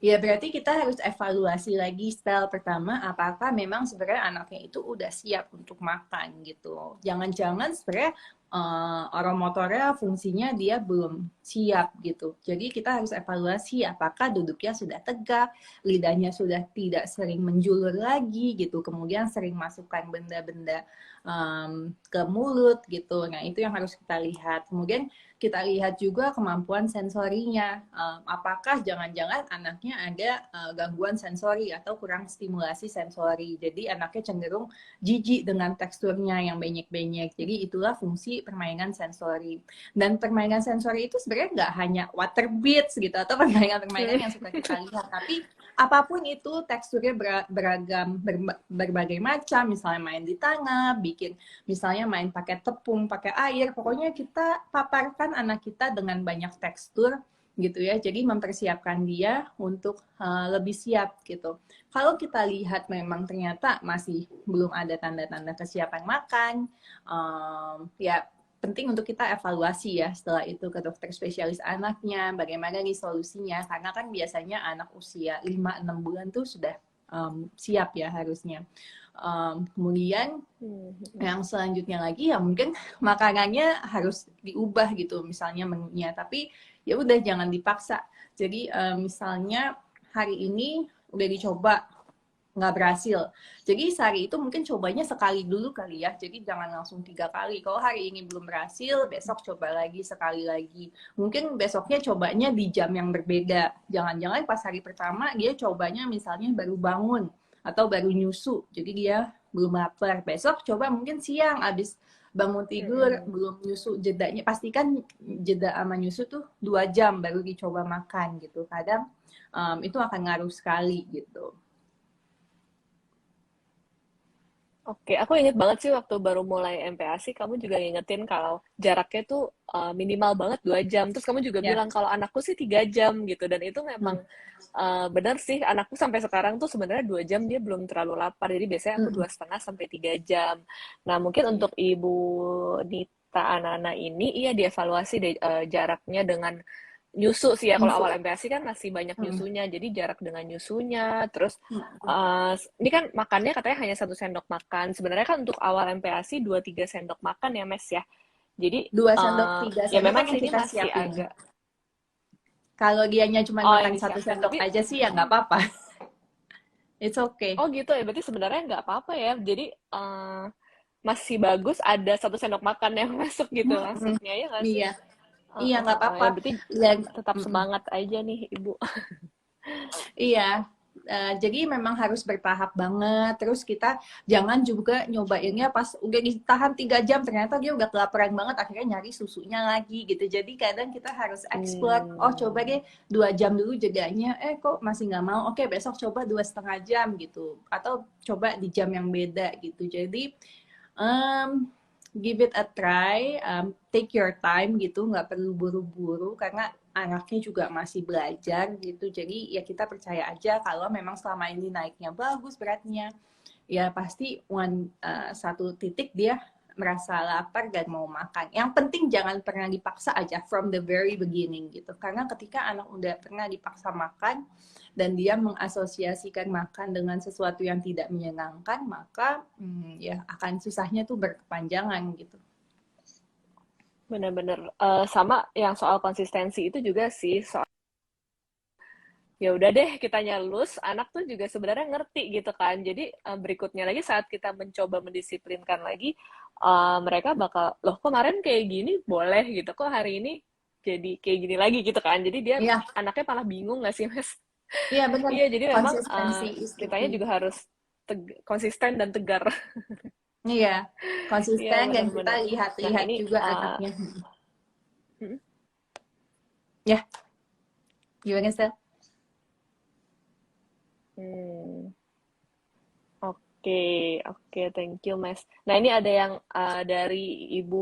S2: Ya berarti kita harus evaluasi lagi style pertama, apakah memang sebenarnya anaknya itu udah siap untuk makan gitu. Jangan-jangan sebenarnya oromotornya fungsinya dia belum siap gitu. Jadi kita harus evaluasi apakah duduknya sudah tegak, lidahnya sudah tidak sering menjulur lagi gitu, kemudian sering masukkan benda-benda ke mulut gitu. Nah itu yang harus kita lihat. Kemudian kita lihat juga kemampuan sensorinya. Apakah jangan-jangan anaknya ada gangguan sensori atau kurang stimulasi sensori. Jadi anaknya cenderung jijik dengan teksturnya yang benyek-benyek. Jadi itulah fungsi permainan sensori. Dan permainan sensori itu sebenarnya nggak hanya water beads gitu atau permainan-permainan yang suka kita lihat, tapi apapun itu teksturnya beragam, berbagai macam. Misalnya main di tanah, misalnya main pakai tepung, pakai air. Pokoknya kita paparkan anak kita dengan banyak tekstur gitu ya. Jadi mempersiapkan dia untuk lebih siap gitu. Kalau kita lihat memang ternyata masih belum ada tanda-tanda kesiapan makan, ya penting untuk kita evaluasi ya setelah itu ke dokter spesialis anaknya, bagaimana nih solusinya. Karena kan biasanya anak usia 5-6 bulan tuh sudah siap ya harusnya. Kemudian yang selanjutnya lagi ya mungkin makanannya harus diubah gitu, misalnya menunya, tapi ya udah jangan dipaksa. Jadi misalnya hari ini udah dicoba nggak berhasil, jadi sehari itu mungkin cobanya sekali dulu kali ya, jadi jangan langsung 3 kali. Kalau hari ini belum berhasil, besok coba lagi sekali lagi, mungkin besoknya cobanya di jam yang berbeda. Jangan-jangan pas hari pertama dia cobanya misalnya baru bangun atau baru nyusu, jadi dia belum lapar. Besok coba mungkin siang abis bangun tidur, belum nyusu, jedanya pastikan jeda sama nyusu tuh 2 jam baru dicoba makan gitu. Kadang itu akan ngaruh sekali gitu.
S1: Oke, aku inget banget sih waktu baru mulai MPASI, kamu juga ngingetin kalau jaraknya tuh minimal banget 2 jam. Terus kamu juga bilang kalau anakku sih 3 jam gitu. Dan itu memang benar sih, anakku sampai sekarang tuh sebenarnya 2 jam dia belum terlalu lapar. Jadi biasanya aku 2,5 sampai 3 jam. Nah mungkin untuk Ibu anak-anak ini, iya dievaluasi deh jaraknya dengan nyusu sih ya. Kalau
S2: Info.
S1: awal MPASI kan masih banyak
S2: Hmm.
S1: nyusunya, jadi jarak dengan nyusunya. Terus
S2: Hmm.
S1: ini kan makannya katanya hanya 1 sendok makan. Sebenarnya kan untuk awal MPASI 2-3 sendok makan ya Mes ya. Jadi
S2: 2 sendok, tiga
S1: ya
S2: sendok kan
S1: memang
S2: yang
S1: sih ini
S2: kita
S1: masih
S2: siapin.
S1: agak
S2: Kalau dianya cuma
S1: oh yang
S2: makan satu
S1: disiapkan.
S2: sendok
S1: Tapi
S2: aja sih ya nggak apa-apa. It's okay.
S1: oh gitu ya, berarti sebenarnya nggak apa-apa ya. Jadi masih bagus ada 1 sendok makan yang masuk gitu
S2: Mm-mm.
S1: maksudnya ya nggak sih?
S2: Iya, iya nggak apa-apa.
S1: Ya berarti
S2: Dan
S1: tetap
S2: mm-mm.
S1: semangat aja nih Ibu.
S2: Iya, jadi memang harus bertahap banget. Terus kita jangan juga nyobainnya pas udah ditahan 3 jam, ternyata dia udah kelaparan banget, akhirnya nyari susunya lagi gitu. Jadi kadang kita harus explore, oh coba
S1: Hmm,
S2: deh 2 jam dulu jedanya, kok masih nggak mau, oke besok coba 2,5 jam gitu. Atau coba di jam yang beda gitu. Jadi um, give it a try, take your time gitu, nggak perlu buru-buru karena anaknya juga masih belajar gitu. Jadi ya kita percaya aja kalau memang selama ini naiknya bagus beratnya, ya pasti satu titik dia merasa lapar dan mau makan. Yang penting jangan pernah dipaksa aja from the very beginning gitu. Karena ketika anak udah pernah dipaksa makan dan dia mengasosiasikan makan dengan sesuatu yang tidak menyenangkan, maka ya akan susahnya tuh berkepanjangan gitu.
S1: bener-bener sama yang soal konsistensi itu juga sih. Ya udah deh kitanya lulus, anak tuh juga sebenarnya ngerti gitu kan. Jadi berikutnya lagi saat kita mencoba mendisiplinkan lagi, mereka bakal, loh kemarin kayak gini boleh gitu, kok hari ini jadi kayak gini lagi gitu kan. Jadi dia
S2: Iya,
S1: anaknya malah bingung nggak sih Mas?
S2: iya benar.
S1: Iya, jadi memang
S2: Konsistensi is the
S1: kitanya
S2: key.
S1: juga harus konsisten dan tegar.
S2: Iya,
S1: Iya
S2: konsisten dan kita
S1: benar-benar. Nah
S2: lihat-lihat
S1: ini,
S2: juga anaknya.
S1: hmm,
S2: Ya, gimana Stel?
S1: hmm, oke, oke, thank you Mas. Nah ini ada yang dari Ibu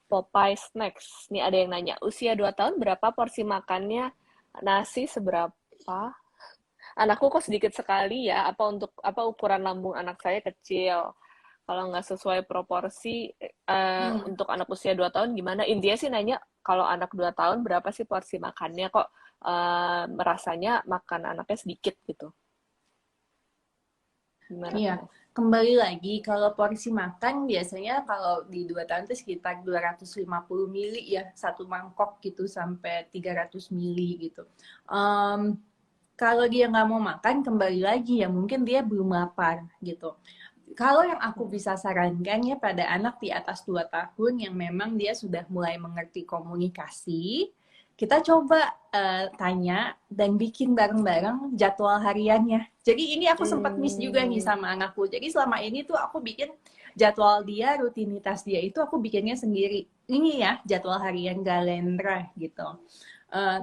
S1: Popeye Snacks. Nih ada yang nanya, usia 2 tahun berapa porsi makannya nasi seberapa? Anakku kok sedikit sekali ya, apa ukuran lambung anak saya kecil. Kalau nggak sesuai proporsi
S2: Hmm.
S1: untuk anak usia 2 tahun gimana? Intinya sih nanya kalau anak 2 tahun berapa sih porsi makannya kok merasanya makan anaknya sedikit gitu. Gimana
S2: Iya,
S1: tuh, Mas?
S2: kembali lagi kalau porsi makan biasanya kalau di 2 tahun itu sekitar 250 mili ya, satu mangkok gitu sampai 300 mili gitu. Em, Kalau dia nggak mau makan, kembali lagi ya mungkin dia belum lapar gitu. Kalau yang aku bisa sarankan ya pada anak di atas 2 tahun yang memang dia sudah mulai mengerti komunikasi, kita coba tanya dan bikin bareng-bareng jadwal hariannya. Jadi ini aku sempat miss juga nih
S1: Hmm,
S2: sama anakku. Jadi selama ini tuh aku bikin jadwal dia, rutinitas dia itu aku bikinnya sendiri. Ini ya jadwal harian Galendra gitu.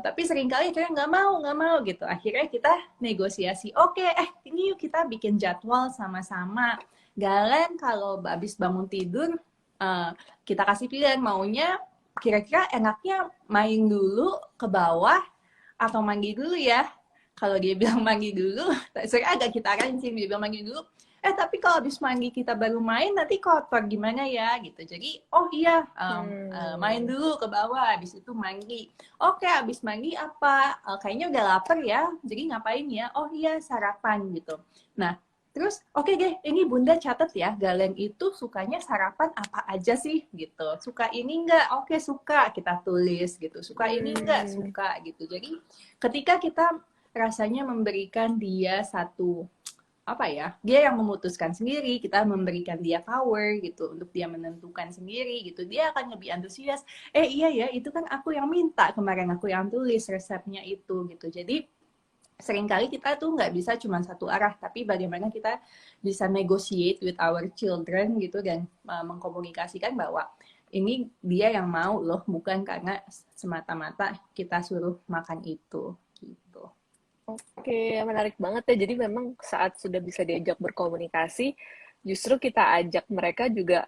S2: Tapi seringkali akhirnya nggak mau gitu. Akhirnya kita negosiasi, oke, ini yuk kita bikin jadwal sama-sama. Galen kalau habis bangun tidur, uh, kita kasih pilihan maunya kira-kira enaknya main dulu ke bawah atau mandi dulu ya. Kalau dia bilang mandi dulu, saya agak kita arahin sih, dia bilang mandi dulu. Tapi kalau habis mandi kita baru main, nanti kotor gimana ya gitu. Jadi, oh iya, main
S1: hmm,
S2: dulu ke bawah, habis itu mandi. Oke, habis mandi apa? Kayaknya udah lapar ya, jadi ngapain ya? Oh iya, sarapan gitu. Nah, terus oke deh, ini Bunda catat ya, Galen itu sukanya sarapan apa aja sih gitu. Suka ini enggak? Oke, suka, kita tulis gitu. Suka ini enggak?
S1: hmm,
S2: Suka gitu. Jadi ketika kita rasanya memberikan dia satu apa ya, dia yang memutuskan sendiri, kita memberikan dia power gitu untuk dia menentukan sendiri gitu, dia akan lebih antusias. Iya ya, itu kan aku yang minta kemarin, aku yang tulis resepnya itu gitu. Jadi seringkali kita tuh nggak bisa cuma satu arah, tapi bagaimana kita bisa negotiate with our children gitu dan mengkomunikasikan bahwa ini dia yang mau loh, bukan karena semata-mata kita suruh makan itu gitu.
S1: oke, menarik banget ya. Jadi memang saat sudah bisa diajak berkomunikasi, justru kita ajak mereka juga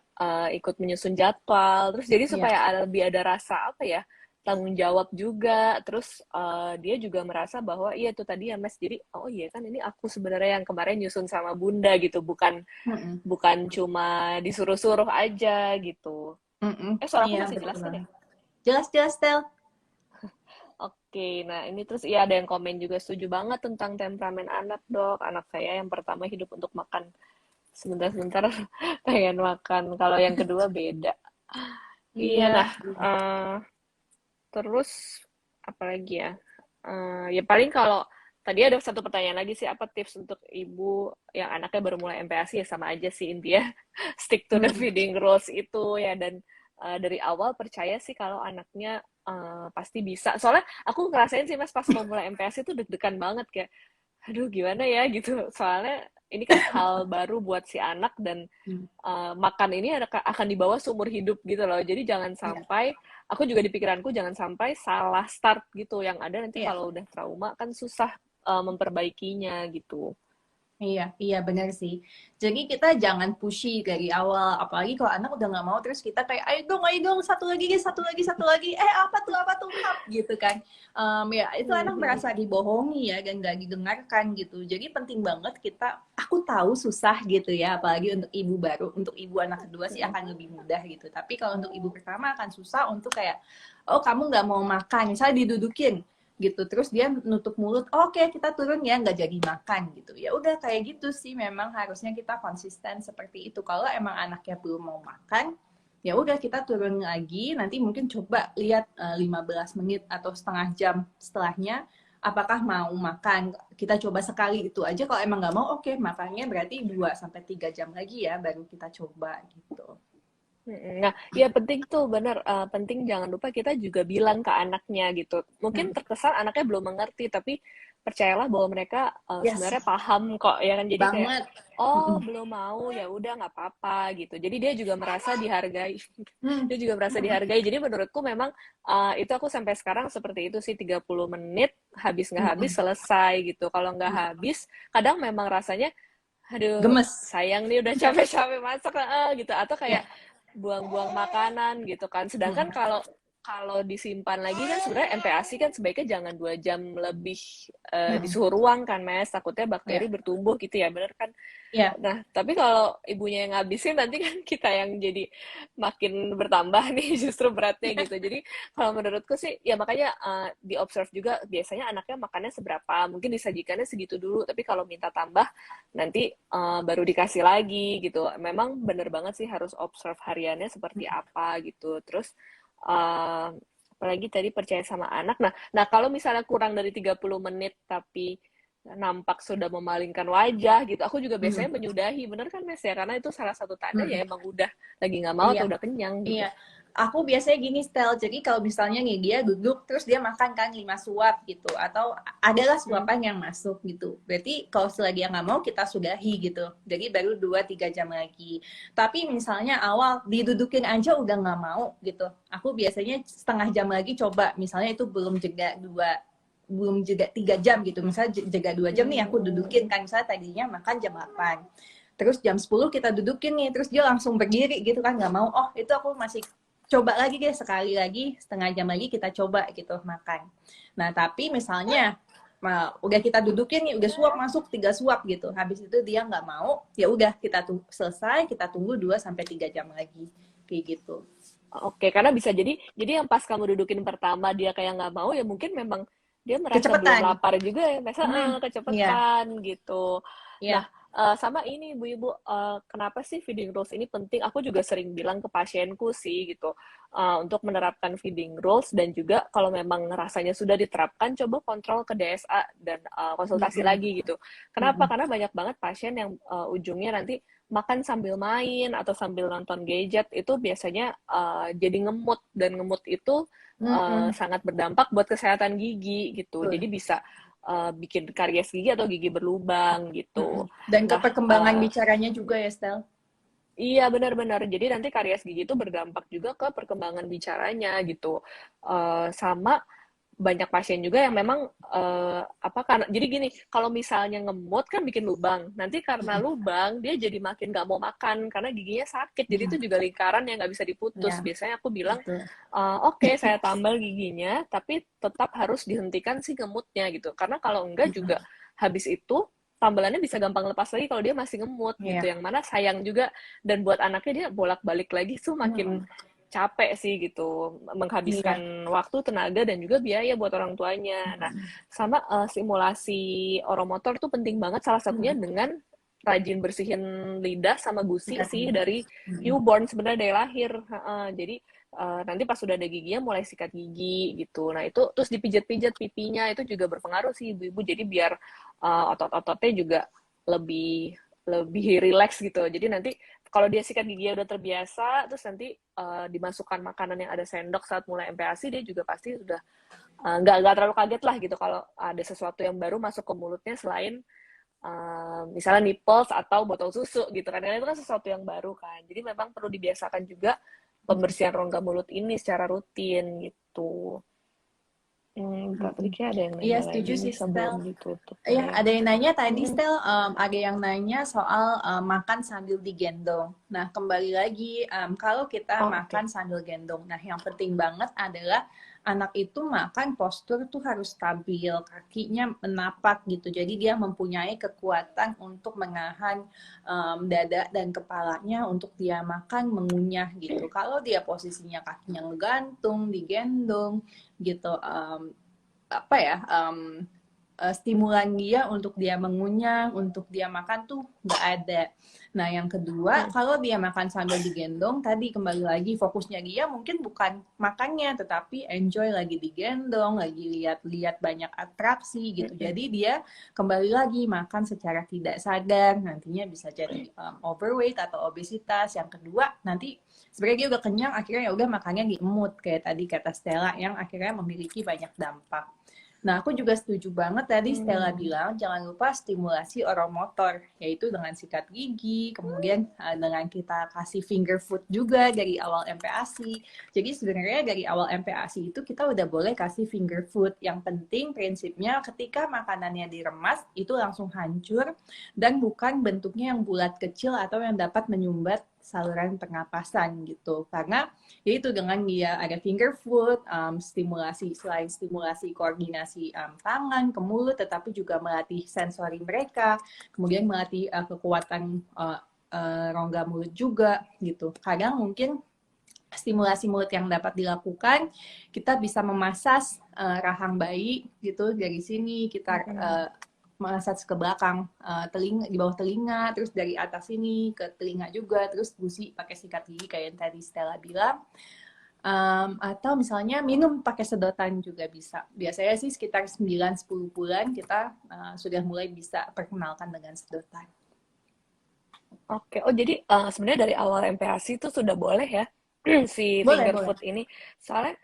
S1: ikut menyusun jadwal. Terus jadi
S2: Iya,
S1: supaya lebih ada rasa apa ya, tanggung jawab juga. Terus dia juga merasa bahwa iya tuh tadi ya Mas. Jadi oh iya kan ini aku sebenarnya yang kemarin nyusun sama Bunda gitu, bukan
S2: mm-mm.
S1: bukan cuma disuruh-suruh aja gitu. Suaraku
S2: Iya,
S1: masih
S2: betul
S1: jelas kan ya?
S2: banget. Jelas-jelas, Tel.
S1: Oke, nah ini terus iya ada yang komen juga setuju banget tentang temperamen anak, Dok. Anak saya yang pertama hidup untuk makan, sebentar-sebentar pengen makan. Kalau yang kedua beda. Iya,
S2: Iya.
S1: nah terus apalagi ya? Ya paling kalau tadi ada satu pertanyaan lagi sih, apa tips untuk ibu yang anaknya baru mulai MPASI, ya sama aja sih intinya stick to the
S2: Mm.
S1: feeding rules itu ya, dan dari awal percaya sih kalau anaknya pasti bisa. Soalnya aku ngerasain sih Mas pas mau mulai MPASI itu deg-degan banget kayak aduh gimana ya gitu. Soalnya ini kan hal baru buat si anak dan makan ini akan dibawa seumur hidup gitu loh. Jadi jangan
S2: Iya,
S1: sampai, aku juga di pikiranku jangan sampai salah start gitu. Yang ada nanti
S2: iya.
S1: kalau udah trauma kan susah memperbaikinya gitu.
S2: Iya, iya benar sih. Jadi kita jangan pushy dari awal, apalagi kalau anak udah nggak mau, terus kita kayak, ayo dong, satu lagi, satu lagi, satu lagi, apa tuh, hap, gitu kan. Ya, itu anak merasa dibohongi ya, dan nggak didengarkan gitu. Jadi penting banget kita, aku tahu susah gitu ya, apalagi untuk ibu baru, untuk ibu anak kedua sih akan lebih mudah gitu. Tapi kalau untuk ibu pertama akan susah untuk kayak, oh kamu nggak mau makan, misalnya didudukin, gitu terus dia nutup mulut, oke kita turun ya nggak jadi makan gitu, ya udah kayak gitu sih, memang harusnya kita konsisten seperti itu. Kalau emang anaknya belum mau makan, ya udah kita turun lagi, nanti mungkin coba lihat 15 menit atau setengah jam setelahnya apakah mau makan, kita coba sekali itu aja. Kalau emang nggak mau, oke makannya berarti 2 sampai 3 jam lagi ya baru kita coba gitu.
S1: Nah, ya penting tuh bener, penting jangan lupa kita juga bilang ke anaknya gitu.
S2: Hmm.
S1: Mungkin terkesan anaknya belum mengerti, tapi percayalah bahwa mereka
S2: Yes,
S1: sebenarnya paham kok ya kan. Jadi kayak,
S2: banget.
S1: oh belum mau ya udah nggak apa-apa gitu. Jadi dia juga merasa dihargai.
S2: Hmm.
S1: Dia juga merasa dihargai. Jadi menurutku memang itu aku sampai sekarang seperti itu sih, 30 menit habis nggak habis selesai gitu. Kalau nggak habis, kadang memang rasanya aduh
S2: Gemes.
S1: sayang nih udah capek-capek masak gitu, atau kayak
S2: Ya.
S1: buang-buang makanan gitu kan. Sedangkan kalau kalau disimpan lagi kan sebenarnya MPASI kan sebaiknya jangan 2 jam lebih di suhu ruang kan Mas, takutnya bakteri
S2: Ya.
S1: bertumbuh gitu ya, bener kan.
S2: Ya.
S1: Nah, tapi kalau ibunya yang ngabisin nanti kan kita yang jadi makin bertambah nih justru beratnya gitu. Jadi kalau menurutku sih ya makanya di-observe juga biasanya anaknya makannya seberapa, mungkin disajikannya segitu dulu, tapi kalau minta tambah nanti baru dikasih lagi gitu. Memang bener banget sih harus observe hariannya seperti apa gitu. Terus apalagi tadi percaya sama anak. Nah kalau misalnya kurang dari 30 menit tapi nampak sudah memalingkan wajah gitu, aku juga biasanya menyudahi, bener kan Mes ya? Karena itu salah satu tanda ya emang udah lagi nggak mau
S2: Iya,
S1: atau udah kenyang gitu.
S2: iya. Aku biasanya gini, Stel. Jadi kalau misalnya nih dia duduk terus dia makan kan 5 suap gitu, atau adalah
S1: Hmm.
S2: suapan yang masuk gitu. Berarti kalau setelah dia nggak mau kita sudahi gitu. Jadi baru 2-3 jam lagi. Tapi misalnya awal didudukin aja udah nggak mau gitu. Aku biasanya setengah jam lagi coba. Misalnya itu belum jeda 3 jam gitu. Misalnya jeda 2 jam nih aku dudukin kan. Misalnya tadinya makan jam 8. Terus jam 10 kita dudukin nih, terus dia langsung berdiri gitu kan, nggak mau. Oh itu aku masih coba lagi deh, sekali lagi setengah jam lagi kita coba gitu makan. Nah tapi misalnya udah kita dudukin nih, udah suap masuk 3 suap gitu, habis itu dia nggak mau, ya udah kita selesai, kita tunggu 2 sampai 3 jam lagi kayak gitu.
S1: Oke, karena bisa jadi yang pas kamu dudukin pertama dia kayak nggak mau ya mungkin memang dia merasa belum
S2: Kecepatan.
S1: lapar juga ya,
S2: Hmm,
S1: misalnya
S2: iya,
S1: kecepetan gitu. Nah,
S2: iya.
S1: sama ini ibu-ibu, kenapa sih feeding rules ini penting? Aku juga sering bilang ke pasienku sih gitu, untuk menerapkan feeding rules, dan juga kalau memang rasanya sudah diterapkan, coba kontrol ke DSA dan konsultasi
S2: Mm-mm.
S1: lagi gitu. Kenapa?
S2: Mm-mm.
S1: Karena banyak banget pasien yang ujungnya nanti makan sambil main atau sambil nonton gadget, itu biasanya jadi ngemut, dan ngemut itu
S2: Mm-mm.
S1: sangat berdampak buat kesehatan gigi gitu.
S2: Betul.
S1: Jadi bisa bikin karies gigi atau gigi berlubang
S2: Mm-mm.
S1: gitu.
S2: Dan ke
S1: Nah,
S2: perkembangan bicaranya juga ya, Stel.
S1: iya benar-benar. Jadi nanti karies gigi itu berdampak juga ke perkembangan bicaranya gitu. Sama banyak pasien juga yang memang apa karena jadi gini, kalau misalnya ngemut kan bikin lubang, nanti karena lubang dia jadi makin nggak mau makan karena giginya sakit, jadi itu juga lingkaran yang nggak bisa diputus.
S2: Ya,
S1: Biasanya aku bilang
S2: betul.
S1: oke, saya tambal giginya tapi tetap harus dihentikan sih ngemutnya gitu, karena kalau enggak juga habis itu tambalannya bisa gampang lepas lagi kalau dia masih ngemut gitu,
S2: Iya.
S1: yang mana sayang juga, dan buat anaknya dia bolak-balik lagi tuh makin capek sih gitu,
S2: Iya.
S1: menghabiskan waktu, tenaga, dan juga biaya buat orang tuanya. Nah, sama simulasi oromotor tuh penting banget, salah satunya dengan rajin bersihin lidah sama gusi
S2: Sikat
S1: sih
S2: gigi.
S1: dari newborn sebenarnya dari lahir. Jadi nanti pas sudah ada giginya mulai sikat gigi gitu. Nah itu terus dipijat-pijat pipinya itu juga berpengaruh sih ibu-ibu. Jadi biar otot-ototnya juga lebih lebih rileks gitu. Jadi nanti kalau dia sikat gigi udah terbiasa, terus nanti dimasukkan makanan yang ada sendok saat mulai MPASI, dia juga pasti sudah nggak terlalu kaget lah gitu kalau ada sesuatu yang baru masuk ke mulutnya selain misalnya nipples atau botol susu gitu kan. Karena itu kan sesuatu yang baru kan. Jadi memang perlu dibiasakan juga pembersihan rongga mulut ini secara rutin gitu. Tadi kayak ada yang
S2: Iya,
S1: nanya
S2: setuju
S1: lagi nih
S2: sih,
S1: sebelum
S2: Stel.
S1: ditutup
S2: Iya,
S1: nih.
S2: ada yang nanya tadi, Stel, ada yang nanya soal makan sambil digendong. Nah, kembali lagi, kalau kita
S1: Oh,
S2: makan
S1: oke.
S2: sambil gendong, nah yang penting banget adalah anak itu makan postur tuh harus stabil, kakinya menapak gitu. Jadi dia mempunyai kekuatan untuk menahan dada dan kepalanya untuk dia makan mengunyah gitu. Kalau dia posisinya kakinya ngegantung, digendong gitu, apa ya, stimulan dia untuk dia mengunyah, untuk dia makan tuh nggak ada. Nah, yang kedua,
S1: Hmm.
S2: kalau dia makan sambil digendong, tadi kembali lagi fokusnya dia mungkin bukan makannya, tetapi enjoy lagi digendong, lagi lihat-lihat banyak atraksi gitu. Jadi dia kembali lagi makan secara tidak sadar, nantinya bisa jadi overweight atau obesitas. Yang kedua, nanti sebenarnya dia udah kenyang, akhirnya ya udah makannya diemut kayak tadi kata Stella yang akhirnya memiliki banyak dampak. Nah, aku juga setuju banget tadi Stella
S1: Hmm.
S2: bilang jangan lupa stimulasi oromotor, yaitu dengan sikat gigi, kemudian dengan kita kasih finger food juga dari awal MPASI. Jadi sebenarnya dari awal MPASI itu kita udah boleh kasih finger food. Yang penting prinsipnya ketika makanannya diremas itu langsung hancur dan bukan bentuknya yang bulat kecil atau yang dapat menyumbat saluran pernapasan gitu. Karena yaitu dengan dia ada finger food, stimulasi selain stimulasi koordinasi tangan ke mulut, tetapi juga melatih sensori mereka, kemudian melatih kekuatan rongga mulut juga gitu. Kadang mungkin stimulasi mulut yang dapat dilakukan, kita bisa memasas rahang bayi gitu dari sini kita massage ke belakang telinga, di bawah telinga, terus dari atas sini ke telinga juga, terus gusi pakai sikat gigi kayak yang tadi Stella bilang. Atau misalnya minum pakai sedotan juga bisa. Biasanya sih sekitar 9-10 bulan kita sudah mulai bisa perkenalkan dengan sedotan.
S1: Oke, oh jadi sebenarnya dari awal MPASI itu sudah boleh ya si
S2: Boleh,
S1: finger
S2: boleh.
S1: food ini. Soalnya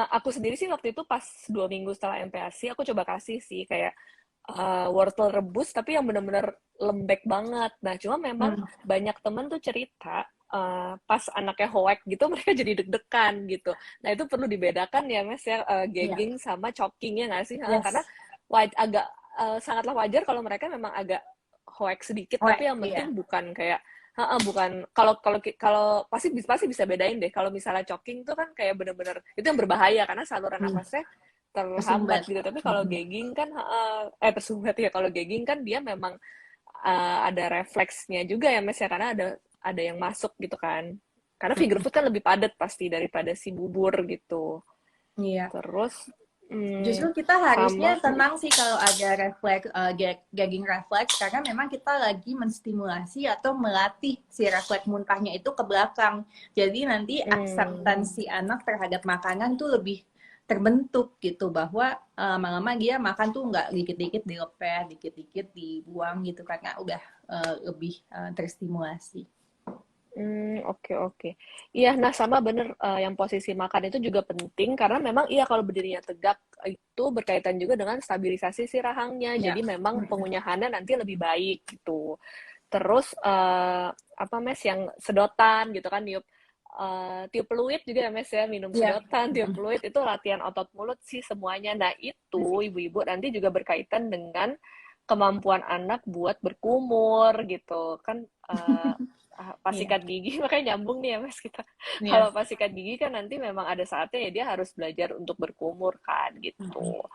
S1: aku sendiri sih waktu itu pas 2 minggu setelah MPASI aku coba kasih sih kayak wortel rebus tapi yang benar-benar lembek banget. Nah cuma memang
S2: Hmm,
S1: banyak temen tuh cerita pas anaknya hoek gitu mereka jadi deg-degan gitu. Nah itu perlu dibedakan ya Mas ya
S2: iya.
S1: gagging sama choking ya nggak sih? Karena
S2: Yes.
S1: agak sangatlah wajar kalau mereka memang agak hoek sedikit
S2: Oh,
S1: tapi yang
S2: iya.
S1: penting bukan kayak bukan kalau kalau kalau pasti pasti bisa bedain deh kalau misalnya choking tuh kan kayak bener-bener itu yang berbahaya karena saluran
S2: Hmm,
S1: nafasnya terhambat
S2: tersumbat.
S1: gitu tapi kalau
S2: Hmm,
S1: gagging kan tersumbat ya kalau gagging kan dia memang ada refleksnya juga ya Mas ya karena ada yang masuk gitu kan karena finger food kan lebih padat pasti daripada si bubur gitu
S2: iya.
S1: terus
S2: Justru kita harusnya
S1: sama
S2: tenang sih kalau ada refleks gagging refleks karena memang kita lagi menstimulasi atau melatih si refleks muntahnya itu ke belakang. Jadi nanti akseptansi anak terhadap makanan tuh lebih terbentuk gitu bahwa lama-lama dia makan tuh nggak dikit-dikit dilepeh, dikit-dikit dibuang gitu karena udah lebih terstimulasi.
S1: Oke oke. Iya, nah sama bener yang posisi makan itu juga penting karena memang iya kalau berdirinya tegak itu berkaitan juga dengan stabilisasi si rahangnya.
S2: Ya.
S1: Jadi memang pengunyahannya nanti lebih baik gitu. Terus apa Mes yang sedotan gitu kan tiup peluit juga ya Mes ya, minum
S2: Iya.
S1: sedotan, tiup peluit itu latihan otot mulut sih semuanya. Nah, itu ibu-ibu nanti juga berkaitan dengan kemampuan anak buat berkumur gitu. Kan pas
S2: Iya.
S1: sikat gigi makanya nyambung nih ya Mas kita.
S2: Iya.
S1: Kalau pas sikat gigi kan nanti memang ada saatnya ya dia harus belajar untuk berkumur kan gitu.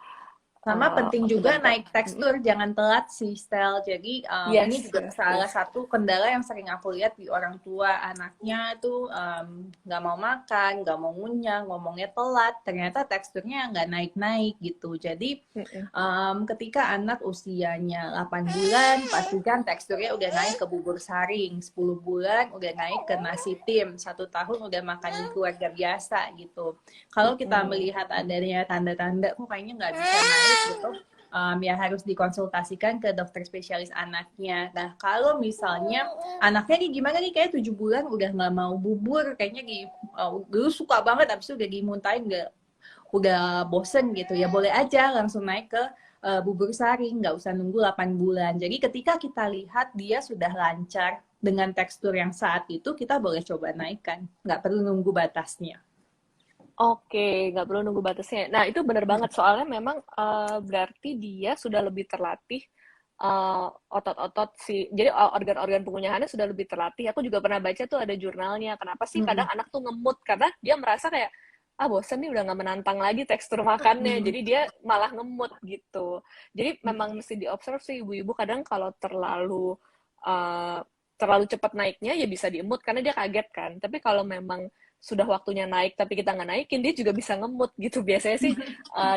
S2: Sama penting
S1: Oke,
S2: juga
S1: bentar.
S2: naik tekstur, jangan telat sih, Stel. Jadi ini
S1: Yes,
S2: juga
S1: yes,
S2: salah
S1: yes.
S2: satu kendala yang sering aku lihat di orang tua. Anaknya tuh nggak mau makan, nggak mau ngunyah, ngomongnya telat. Ternyata teksturnya nggak naik-naik gitu. Jadi
S1: Mm-mm.
S2: ketika anak usianya 8 bulan, pastikan teksturnya udah naik ke bubur saring. 10 bulan udah naik ke nasi tim. 1 tahun udah makan keluarga biasa gitu. Kalau kita
S1: Mm-mm.
S2: melihat adanya tanda-tanda kok kayaknya nggak bisa naik gitu, ya harus dikonsultasikan ke dokter spesialis anaknya. Nah, kalau misalnya anaknya nih gimana nih, kayak 7 bulan udah nggak mau bubur, kayaknya dulu suka banget, abis itu udah dimuntahin, udah bosen gitu, ya boleh aja langsung naik ke bubur saring, nggak usah nunggu 8 bulan. Jadi ketika kita lihat dia sudah lancar dengan tekstur yang saat itu, kita boleh coba naikkan, nggak perlu nunggu batasnya.
S1: Oke, nggak perlu nunggu batasnya. Nah, itu benar banget. Soalnya memang berarti dia sudah lebih terlatih otot-otot sih. Jadi organ-organ pengunyahannya sudah lebih terlatih. Aku juga pernah baca tuh ada jurnalnya. Kenapa sih kadang anak tuh ngemut? Karena dia merasa kayak, ah bosen nih udah nggak menantang lagi tekstur makannya. Jadi dia malah ngemut gitu. Jadi memang mesti diobserv sih ibu-ibu. Kadang kalau uh, terlalu cepat naiknya ya bisa diemut karena dia kaget kan. Tapi kalau memang sudah waktunya naik tapi kita nggak naikin dia juga bisa ngemut gitu biasanya sih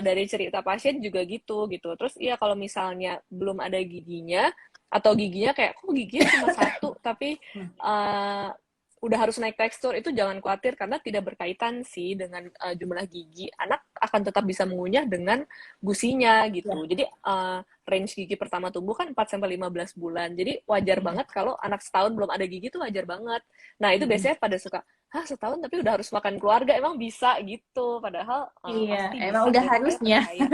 S1: dari cerita pasien juga gitu terus iya kalau misalnya belum ada giginya atau giginya kayak kok giginya cuma satu tapi uh, udah harus naik tekstur itu jangan khawatir karena tidak berkaitan sih dengan jumlah gigi anak akan tetap bisa mengunyah dengan gusinya gitu jadi range gigi pertama tumbuh kan 4 sampai 15 bulan jadi wajar banget kalau anak setahun belum ada gigi itu wajar banget nah itu biasanya pada suka hah setahun tapi udah harus makan keluarga emang bisa gitu padahal
S2: Iya,
S1: pasti
S2: emang
S1: bisa
S2: udah
S1: dan saya
S2: harusnya.
S1: percaya
S2: Iya,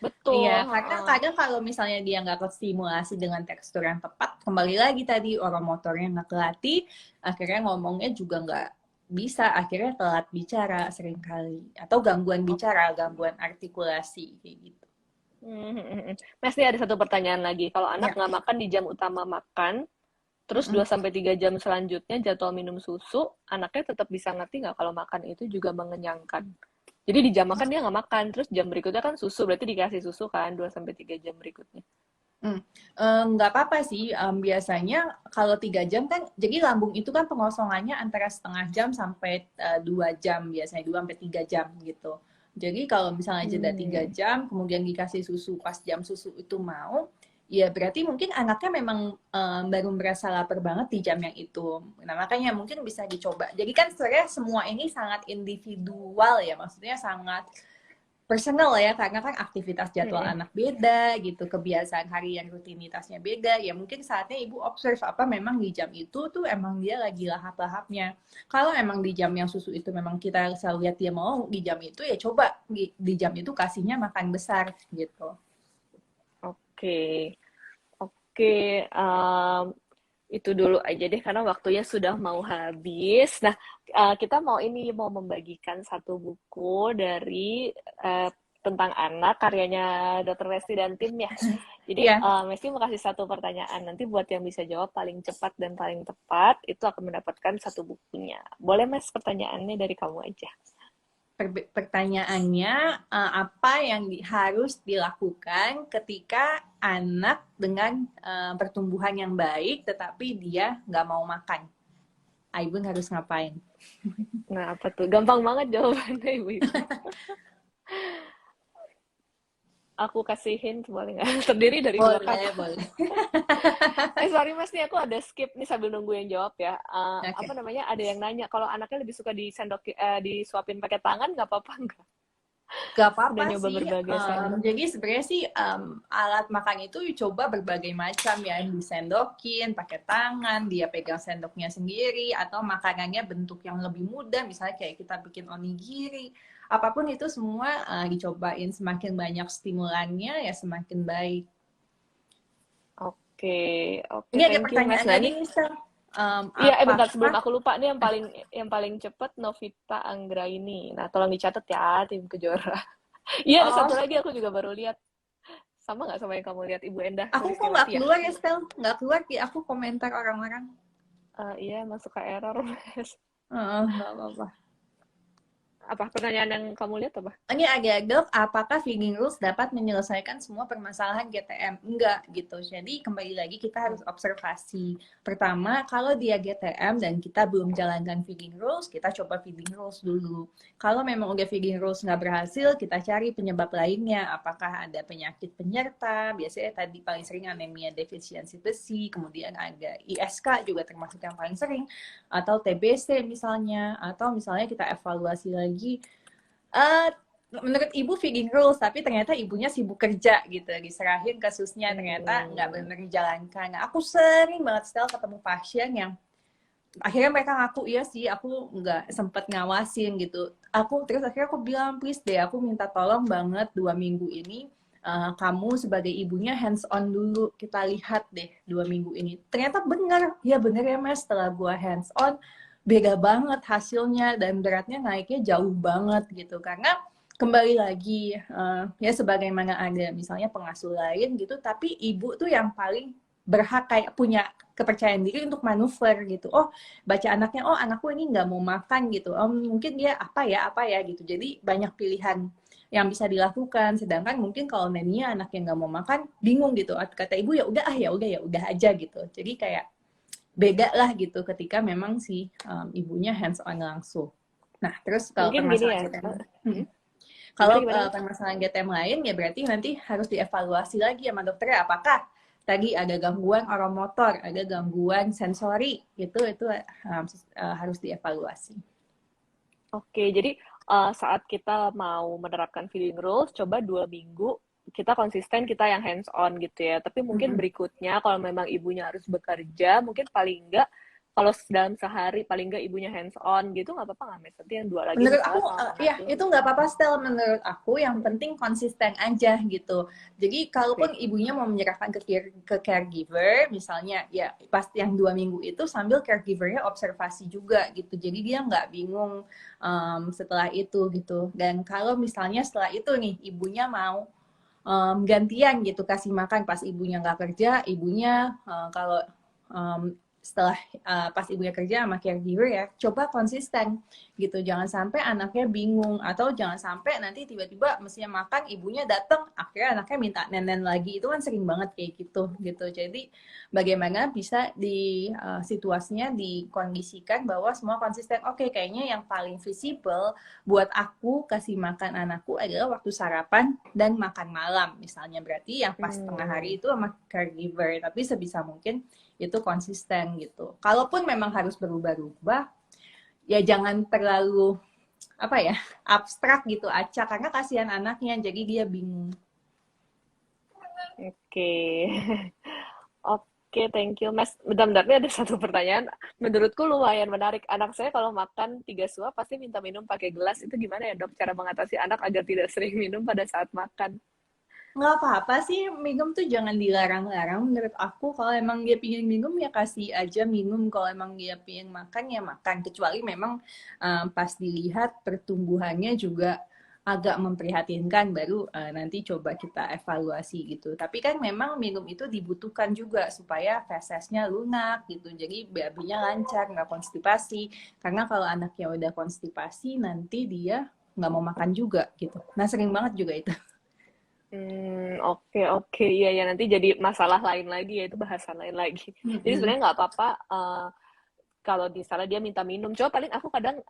S1: betul
S2: karena kadang kalau misalnya dia nggak kestimulasi dengan tekstur yang tepat, kembali lagi tadi orang motornya nggak kelatih, akhirnya ngomongnya juga nggak bisa, akhirnya telat bicara seringkali. Atau gangguan bicara, gangguan artikulasi, kayak gitu.
S1: Mas nih ada satu pertanyaan lagi kalau anak
S2: Ya.
S1: nggak makan di jam utama makan terus 2 sampai 3 jam selanjutnya jadwal minum susu anaknya tetap bisa ngerti nggak kalau makan itu juga mengenyangkan jadi di jam makan dia nggak makan terus jam berikutnya kan susu berarti dikasih susu kan 2 sampai 3 jam berikutnya.
S2: Hmm. Nggak apa-apa sih, biasanya kalau 3 jam kan, jadi lambung itu kan pengosongannya antara setengah jam sampai 2 jam, biasanya 2 sampai 3 jam gitu. Jadi kalau misalnya jeda tiga
S1: Hmm.
S2: jam, kemudian dikasih susu pas jam susu itu mau, ya berarti mungkin anaknya memang baru merasa lapar banget di jam yang itu. Nah makanya mungkin bisa dicoba. Jadi kan sebenarnya semua ini sangat individual ya, maksudnya sangat personal ya, karena kan aktivitas jadwal
S1: Mm-mm.
S2: anak beda gitu, kebiasaan harian rutinitasnya beda, ya mungkin saatnya ibu observe apa memang di jam itu tuh emang dia lagi lahap-lahapnya. Kalau emang di jam yang susu itu memang kita selalu lihat dia mau di jam itu, ya coba di jam itu kasihnya makan besar gitu.
S1: Oke, oke. Itu dulu aja deh karena waktunya sudah mau habis. Nah, kita mau ini mau membagikan satu buku dari tentang anak karyanya Dr. Lesti dan tim ya. Jadi
S2: Iya,
S1: Messi mau kasih satu pertanyaan nanti buat yang bisa jawab paling cepat dan paling tepat itu akan mendapatkan satu bukunya. Boleh Mas pertanyaannya dari kamu aja.
S2: pertanyaannya, apa yang harus dilakukan ketika anak dengan pertumbuhan yang baik tetapi dia nggak mau makan? Aibun harus ngapain?
S1: Nah, apa tuh? Gampang banget jawabannya Ibu-ibu. Aku kasih hint boleh nggak? Terdiri dari dua
S2: Boleh,
S1: kata.
S2: boleh.
S1: Sorry Mas nih aku ada skip nih sambil nunggu yang jawab ya. Apa
S2: Oke.
S1: namanya? Ada yang nanya kalau anaknya lebih suka disuapin pakai tangan nggak apa-apa nggak?
S2: Gak
S1: Udah
S2: apa-apa
S1: nyoba
S2: sih.
S1: berbagai sendok.
S2: Jadi sebenarnya sih alat makan itu coba berbagai macam ya. Disendokin, pakai tangan, dia pegang sendoknya sendiri, atau makanannya bentuk yang lebih mudah, misalnya kayak kita bikin onigiri. Apapun itu semua dicobain. Semakin banyak stimulannya ya semakin baik.
S1: Oke, oke,
S2: Ini ada
S1: thank you Mas.
S2: pertanyaan
S1: Nah
S2: lagi
S1: nih,
S2: nih, Sel.
S1: iya, bentar sebelum
S2: Apakah
S1: aku lupa nih yang paling cepet Novita Anggraini. Nah, tolong dicatat ya tim Kejora. Iya, ada satu
S2: oh,
S1: lagi aku juga baru lihat. Sama nggak sama yang kamu lihat Ibu Endah
S2: aku kok nggak
S1: Sulistiwati ya?
S2: keluar ya, Stel? Nggak keluar di aku komentar orang-orang.
S1: Iya, masuk ke error Mas.
S2: Nggak apa-apa.
S1: Apa pertanyaan yang kamu lihat apa?
S2: Ini agak dok, apakah feeding rules dapat menyelesaikan semua permasalahan GTM? Enggak gitu. Jadi kembali lagi kita harus observasi. Pertama, kalau dia GTM dan kita belum jalankan feeding rules, kita coba feeding rules dulu. Kalau memang udah feeding rules nggak berhasil, kita cari penyebab lainnya. Apakah ada penyakit penyerta? Biasanya tadi paling sering anemia defisiensi besi, kemudian ada ISK juga termasuk yang paling sering, atau TBC misalnya, atau misalnya kita evaluasi lagi. Uh, Menurut ibu feeding rules, tapi ternyata ibunya sibuk kerja gitu, diserahin kasusnya ternyata nggak
S1: Hmm.
S2: benar dijalankan. Nah, aku sering banget setel ketemu pasien yang akhirnya mereka ngaku iya sih, aku nggak sempet ngawasin gitu. Terus akhirnya aku bilang please deh, aku minta tolong banget 2 minggu ini kamu sebagai ibunya hands on dulu, kita lihat deh 2 minggu ini. Ternyata bener ya mas, setelah gua hands on beda banget hasilnya dan beratnya naiknya jauh banget gitu karena kembali lagi ya sebagaimana ada misalnya pengasuh lain gitu, tapi ibu tuh yang paling berhak kayak punya kepercayaan diri untuk manuver gitu. Oh, baca anaknya, oh anakku ini nggak mau makan gitu. Oh, mungkin dia apa ya gitu. Jadi banyak pilihan yang bisa dilakukan. Sedangkan mungkin kalau Nenia anaknya nggak mau makan, bingung gitu. Kata ibu ya udah ya udah aja gitu. Jadi kayak beda lah gitu ketika memang si ibunya hands on langsung. Nah, terus kalau
S1: Mungkin gini
S2: permasalahan
S1: ya.
S2: GTM,
S1: Hmm.
S2: kalau
S1: Gimana gimana?
S2: permasalahan GTM lain ya berarti nanti harus dievaluasi lagi sama dokternya apakah tadi ada gangguan oromotor, ada gangguan sensori, itu harus dievaluasi.
S1: Oke, jadi saat kita mau menerapkan feeding rules, coba 2 minggu kita konsisten, kita yang hands on gitu ya. Tapi mungkin
S2: Mm-mm.
S1: berikutnya kalau memang ibunya harus bekerja, mungkin paling enggak kalau dalam sehari paling enggak ibunya hands on gitu nggak apa-apa nggak Mes? Nanti yang 2 lagi
S2: Menurut aku,
S1: misalnya sama
S2: ya
S1: pengasuh.
S2: itu nggak apa-apa Stel. Menurut aku yang
S1: Mm-mm.
S2: penting konsisten aja gitu. Jadi kalaupun
S1: Oke.
S2: ibunya mau menyerahkan ke caregiver, misalnya ya pas yang 2 minggu itu sambil caregivernya observasi juga gitu. Jadi dia nggak bingung setelah itu gitu. Dan kalau misalnya setelah itu nih ibunya mau gantian gitu kasih makan pas ibunya nggak kerja, ibunya kalau um, setelah pas ibunya kerja sama caregiver ya coba konsisten gitu, jangan sampai anaknya bingung atau jangan sampai nanti tiba-tiba mestinya makan ibunya datang akhirnya anaknya minta nenen lagi, itu kan sering banget kayak gitu gitu. Jadi bagaimana bisa di situasinya dikondisikan bahwa semua konsisten. Oke, kayaknya yang paling visible buat aku kasih makan anakku adalah waktu sarapan dan makan malam misalnya, berarti yang pas tengah
S1: Hmm.
S2: hari itu sama caregiver, tapi sebisa mungkin itu konsisten gitu. Kalaupun memang harus berubah-ubah, ya jangan terlalu apa ya abstrak gitu acak karena kasihan anaknya jadi dia bingung.
S1: Oke. Oke, thank you, Mas. Bentar-bentar, ini ada satu pertanyaan. Menurutku lumayan menarik. Anak saya kalau makan 3 suap pasti minta minum pakai gelas. Itu gimana ya, Dok? Cara mengatasi anak agar tidak sering minum pada saat makan?
S2: Nggak apa-apa sih, minum tuh jangan dilarang-larang menurut aku. Kalau emang dia pingin minum ya kasih aja minum, kalau emang dia pingin makan ya makan, kecuali memang pas dilihat pertumbuhannya juga agak memprihatinkan, baru nanti coba kita evaluasi gitu. Tapi kan memang minum itu dibutuhkan juga supaya fesesnya lunak gitu, jadi BAB-nya lancar, nggak konstipasi. Karena kalau anaknya udah konstipasi nanti dia nggak mau makan juga gitu. Nah sering banget juga itu.
S1: Oke, oke. Iya, ya, nanti jadi masalah lain lagi, ya, itu bahasan lain lagi. Jadi
S2: Mm-mm.
S1: sebenarnya nggak apa-apa kalau misalnya dia minta minum. Coba paling aku kadang,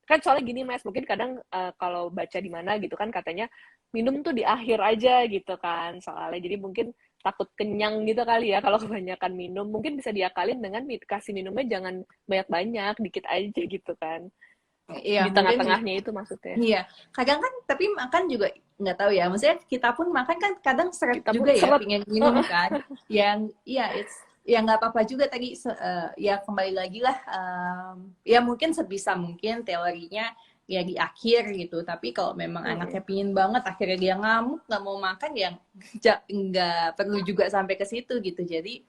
S1: kan soalnya gini, Mas, mungkin kadang kalau baca di mana gitu kan katanya minum tuh di akhir aja gitu kan. Soalnya jadi mungkin takut kenyang gitu kali ya kalau kebanyakan minum. Mungkin bisa diakalin dengan kasih minumnya jangan banyak-banyak, dikit aja gitu kan.
S2: Iya,
S1: Di
S2: mungkin
S1: tengah-tengahnya itu maksudnya.
S2: iya. Kadang kan tapi makan juga nggak tahu ya. Maksudnya kita pun makan kan kadang seret
S1: Kita pun
S2: juga ya,
S1: seret.
S2: pingin minum kan. Yang iya, ya nggak apa-apa juga tadi ya kembali lagi lah ya mungkin sebisa mungkin teorinya ya di akhir gitu. Tapi kalau memang anaknya pingin banget akhirnya dia ngamuk nggak mau makan ya nggak perlu juga sampai ke situ gitu. Jadi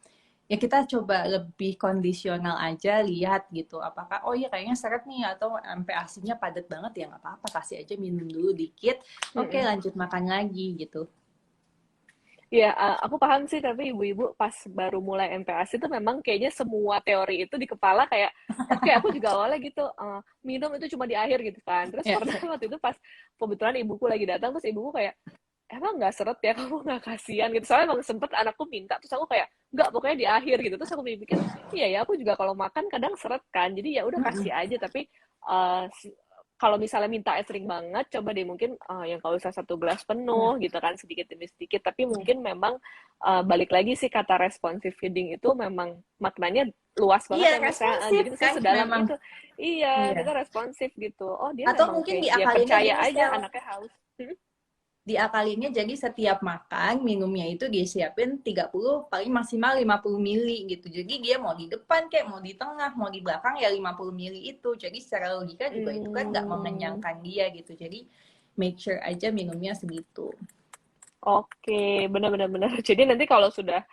S2: ya kita coba lebih kondisional aja, lihat gitu apakah oh iya kayaknya seret nih atau sampai asinya padat banget, ya nggak apa-apa kasih aja minum dulu dikit, oke lanjut makan lagi gitu.
S1: Iya, aku paham sih, tapi ibu-ibu pas baru mulai MPASI itu memang kayaknya semua teori itu di kepala kayak, oke, aku juga awalnya gitu, minum itu cuma di akhir gitu kan. Terus
S2: Ya.
S1: pernah waktu itu pas kebetulan ibuku lagi datang, terus ibuku kayak, emang nggak seret ya, kamu nggak kasihan gitu. Soalnya emang sempet anakku minta, terus aku kayak, nggak, pokoknya di akhir gitu. Terus aku pikir, iya ya, aku juga kalau makan kadang seret kan, jadi ya udah kasih
S2: Mm-mm.
S1: aja. Tapi uh, kalau misalnya minta sering banget, coba deh mungkin yang kalau usah satu gelas penuh gitu kan, sedikit demi sedikit. Tapi mungkin memang balik lagi sih kata responsive feeding itu memang maknanya luas
S2: Iya,
S1: banget ya Mas ya.
S2: responsif
S1: Jadi misalnya
S2: kan
S1: sedalam
S2: memang.
S1: itu, iya kita
S2: Iya.
S1: responsif gitu. Oh dia
S2: Atau
S1: memang
S2: mungkin
S1: kayak ya
S2: diakalinnya
S1: percaya
S2: gini,
S1: aja
S2: Stel.
S1: anaknya haus. Hmm?
S2: Diakalinnya jadi setiap makan minumnya itu disiapin 30 paling maksimal 50 mili gitu. Jadi dia mau di depan kayak mau di tengah, mau di belakang ya 50 mili itu. Jadi secara logika juga itu kan nggak
S1: Hmm.
S2: mengenyangkan dia gitu. Jadi make sure aja minumnya segitu.
S1: Oke, benar-benar benar. Jadi nanti kalau sudah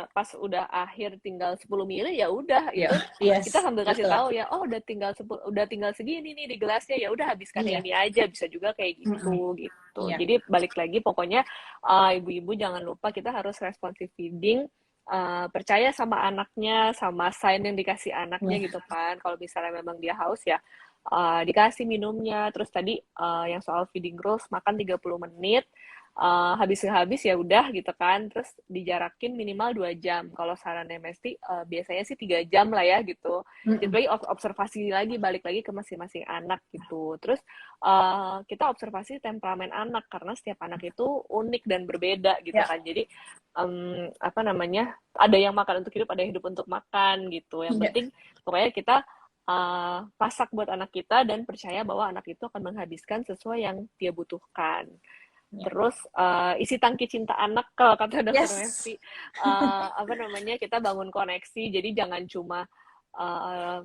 S1: pas udah akhir tinggal 10 mili ya udah
S2: Ya,
S1: itu kita
S2: yes,
S1: sambil kasih
S2: betul.
S1: tahu ya, oh udah tinggal segini nih di gelasnya ya udah habiskan yang
S2: Iya.
S1: ini aja bisa juga kayak
S2: Mm-mm.
S1: gitu gitu.
S2: Iya.
S1: Jadi balik lagi pokoknya ibu-ibu jangan lupa kita harus responsive feeding percaya sama anaknya sama sign yang dikasih anaknya
S2: Iya.
S1: gitu kan. Kalau misalnya memang dia haus ya dikasih minumnya. Terus tadi yang soal feeding rules makan 30 menit habis ya udah gitu kan terus dijarakin minimal 2 jam kalau sarannya Mesti biasanya sih 3 jam lah ya gitu
S2: Mm-mm.
S1: jadi observasi lagi balik lagi ke masing-masing anak gitu terus kita observasi temperamen anak karena setiap anak itu unik dan berbeda gitu
S2: Ya.
S1: kan jadi apa namanya ada yang makan untuk hidup ada yang hidup untuk makan gitu yang
S2: Iya.
S1: penting pokoknya kita pasak buat anak kita dan percaya bahwa anak itu akan menghabiskan sesuai yang dia butuhkan.
S2: Ya.
S1: Terus isi tangki cinta anak kalau kata dokter
S2: Yes.
S1: Mesti apa namanya kita bangun koneksi jadi jangan cuma uh,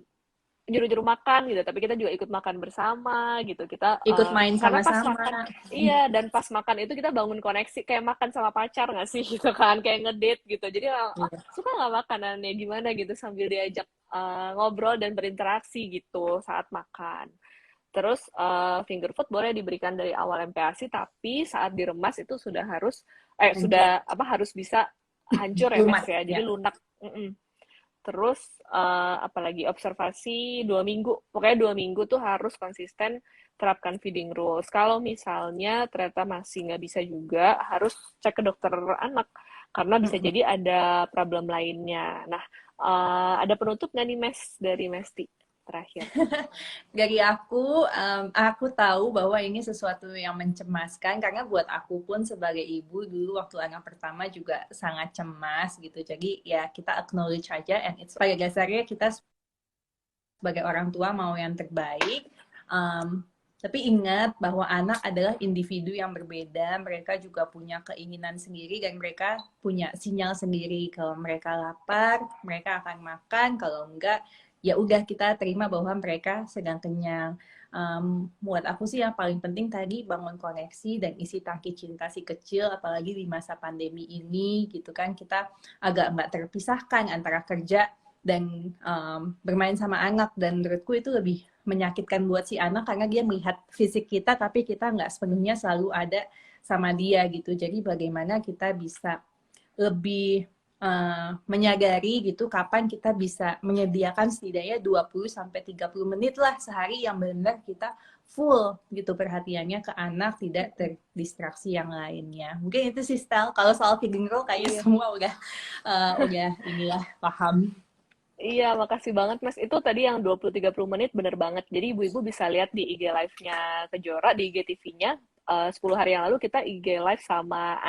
S1: nyuruh-nyuruh makan gitu tapi kita juga ikut makan bersama gitu kita
S2: Ikut main
S1: karena pas
S2: sama-sama.
S1: makan iya dan pas makan itu kita bangun koneksi kayak makan sama pacar nggak sih gitu kan kayak ngedate gitu jadi
S2: Iya.
S1: suka nggak makanannya gimana gitu sambil diajak ngobrol dan berinteraksi gitu saat makan. Terus finger food boleh diberikan dari awal MPASI, tapi saat diremas itu sudah harus
S2: Hancur.
S1: sudah apa harus bisa hancur ya Mas
S2: Lumat.
S1: ya. Jadi
S2: Ya.
S1: lunak. Mm-mm. Terus apalagi observasi 2 minggu. Pokoknya 2 minggu tuh harus konsisten terapkan feeding rules. Kalau misalnya ternyata masih nggak bisa juga, harus cek ke dokter anak karena bisa
S2: Mm-mm.
S1: jadi ada problem lainnya. Nah, ada penutup nggak nih Mes dari Mesti terakhir?
S2: Dari aku tahu bahwa ini sesuatu yang mencemaskan karena buat aku pun sebagai ibu dulu waktu anak pertama juga sangat cemas gitu. Jadi ya kita acknowledge aja and it's pada dasarnya kita sebagai orang tua mau yang terbaik. Um, tapi ingat bahwa anak adalah individu yang berbeda, mereka juga punya keinginan sendiri dan mereka punya sinyal sendiri. Kalau mereka lapar, mereka akan makan. Kalau enggak, ya udah kita terima bahwa mereka sedang kenyang. Buat aku sih yang paling penting tadi bangun koneksi dan isi tangki cinta si kecil, apalagi di masa pandemi ini gitu kan kita agak nggak terpisahkan antara kerja dan bermain sama anak dan menurutku itu lebih menyakitkan buat si anak karena dia melihat fisik kita tapi kita nggak sepenuhnya selalu ada sama dia gitu jadi bagaimana kita bisa lebih menyadari gitu kapan kita bisa menyediakan setidaknya 20-30 menit lah sehari yang benar kita full gitu perhatiannya ke anak tidak terdistraksi yang lainnya mungkin itu sih style kalau soal feeding role kayaknya
S1: Iya.
S2: semua udah inilah paham.
S1: Iya, makasih banget Mas. Itu tadi yang 20-30 menit bener banget. Jadi ibu-ibu bisa lihat di IG live-nya Kejora, di IGTV-nya. 10 hari yang lalu kita IG live sama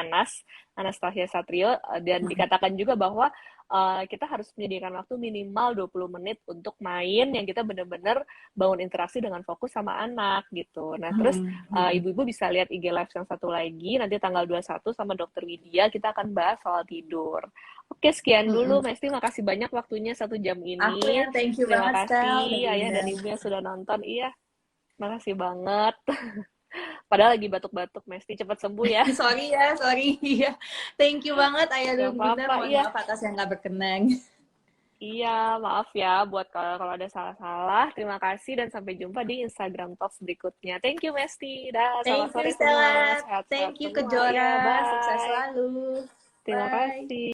S1: Anastasia Satrio, dan dikatakan juga bahwa kita harus menyediakan waktu minimal 20 menit untuk main yang kita bener-bener bangun interaksi dengan fokus sama anak gitu. Nah, terus ibu-ibu bisa lihat IG live yang satu lagi, nanti tanggal 21 sama Dokter Widya, kita akan bahas soal tidur. Oke, sekian dulu. Mesti makasih banyak waktunya 1 jam
S2: Aku
S1: ini.
S2: yang thank you
S1: Terima
S2: banget Stel udah
S1: kasih ayah dan
S2: diundang.
S1: ibu yang sudah nonton. Iya, makasih banget. Padahal lagi batuk-batuk, Mesti cepat sembuh ya.
S2: Sorry ya, sorry. Iya. Thank you banget Ayah
S1: Gak
S2: dan Bunda.
S1: apa-apa,
S2: Mohon
S1: iya.
S2: maaf atas yang nggak berkenan.
S1: Iya, maaf ya buat kalau ada salah-salah. Terima kasih dan sampai jumpa di Instagram Talks berikutnya. Thank you, Mesti. Dah, selamat
S2: Thank you,
S1: sore semua.
S2: Stella.
S1: Sehat-sehat
S2: Thank you,
S1: semua. Iya,
S2: Kejora. Sukses
S1: bye.
S2: selalu.
S1: Terima
S2: Bye.
S1: kasih.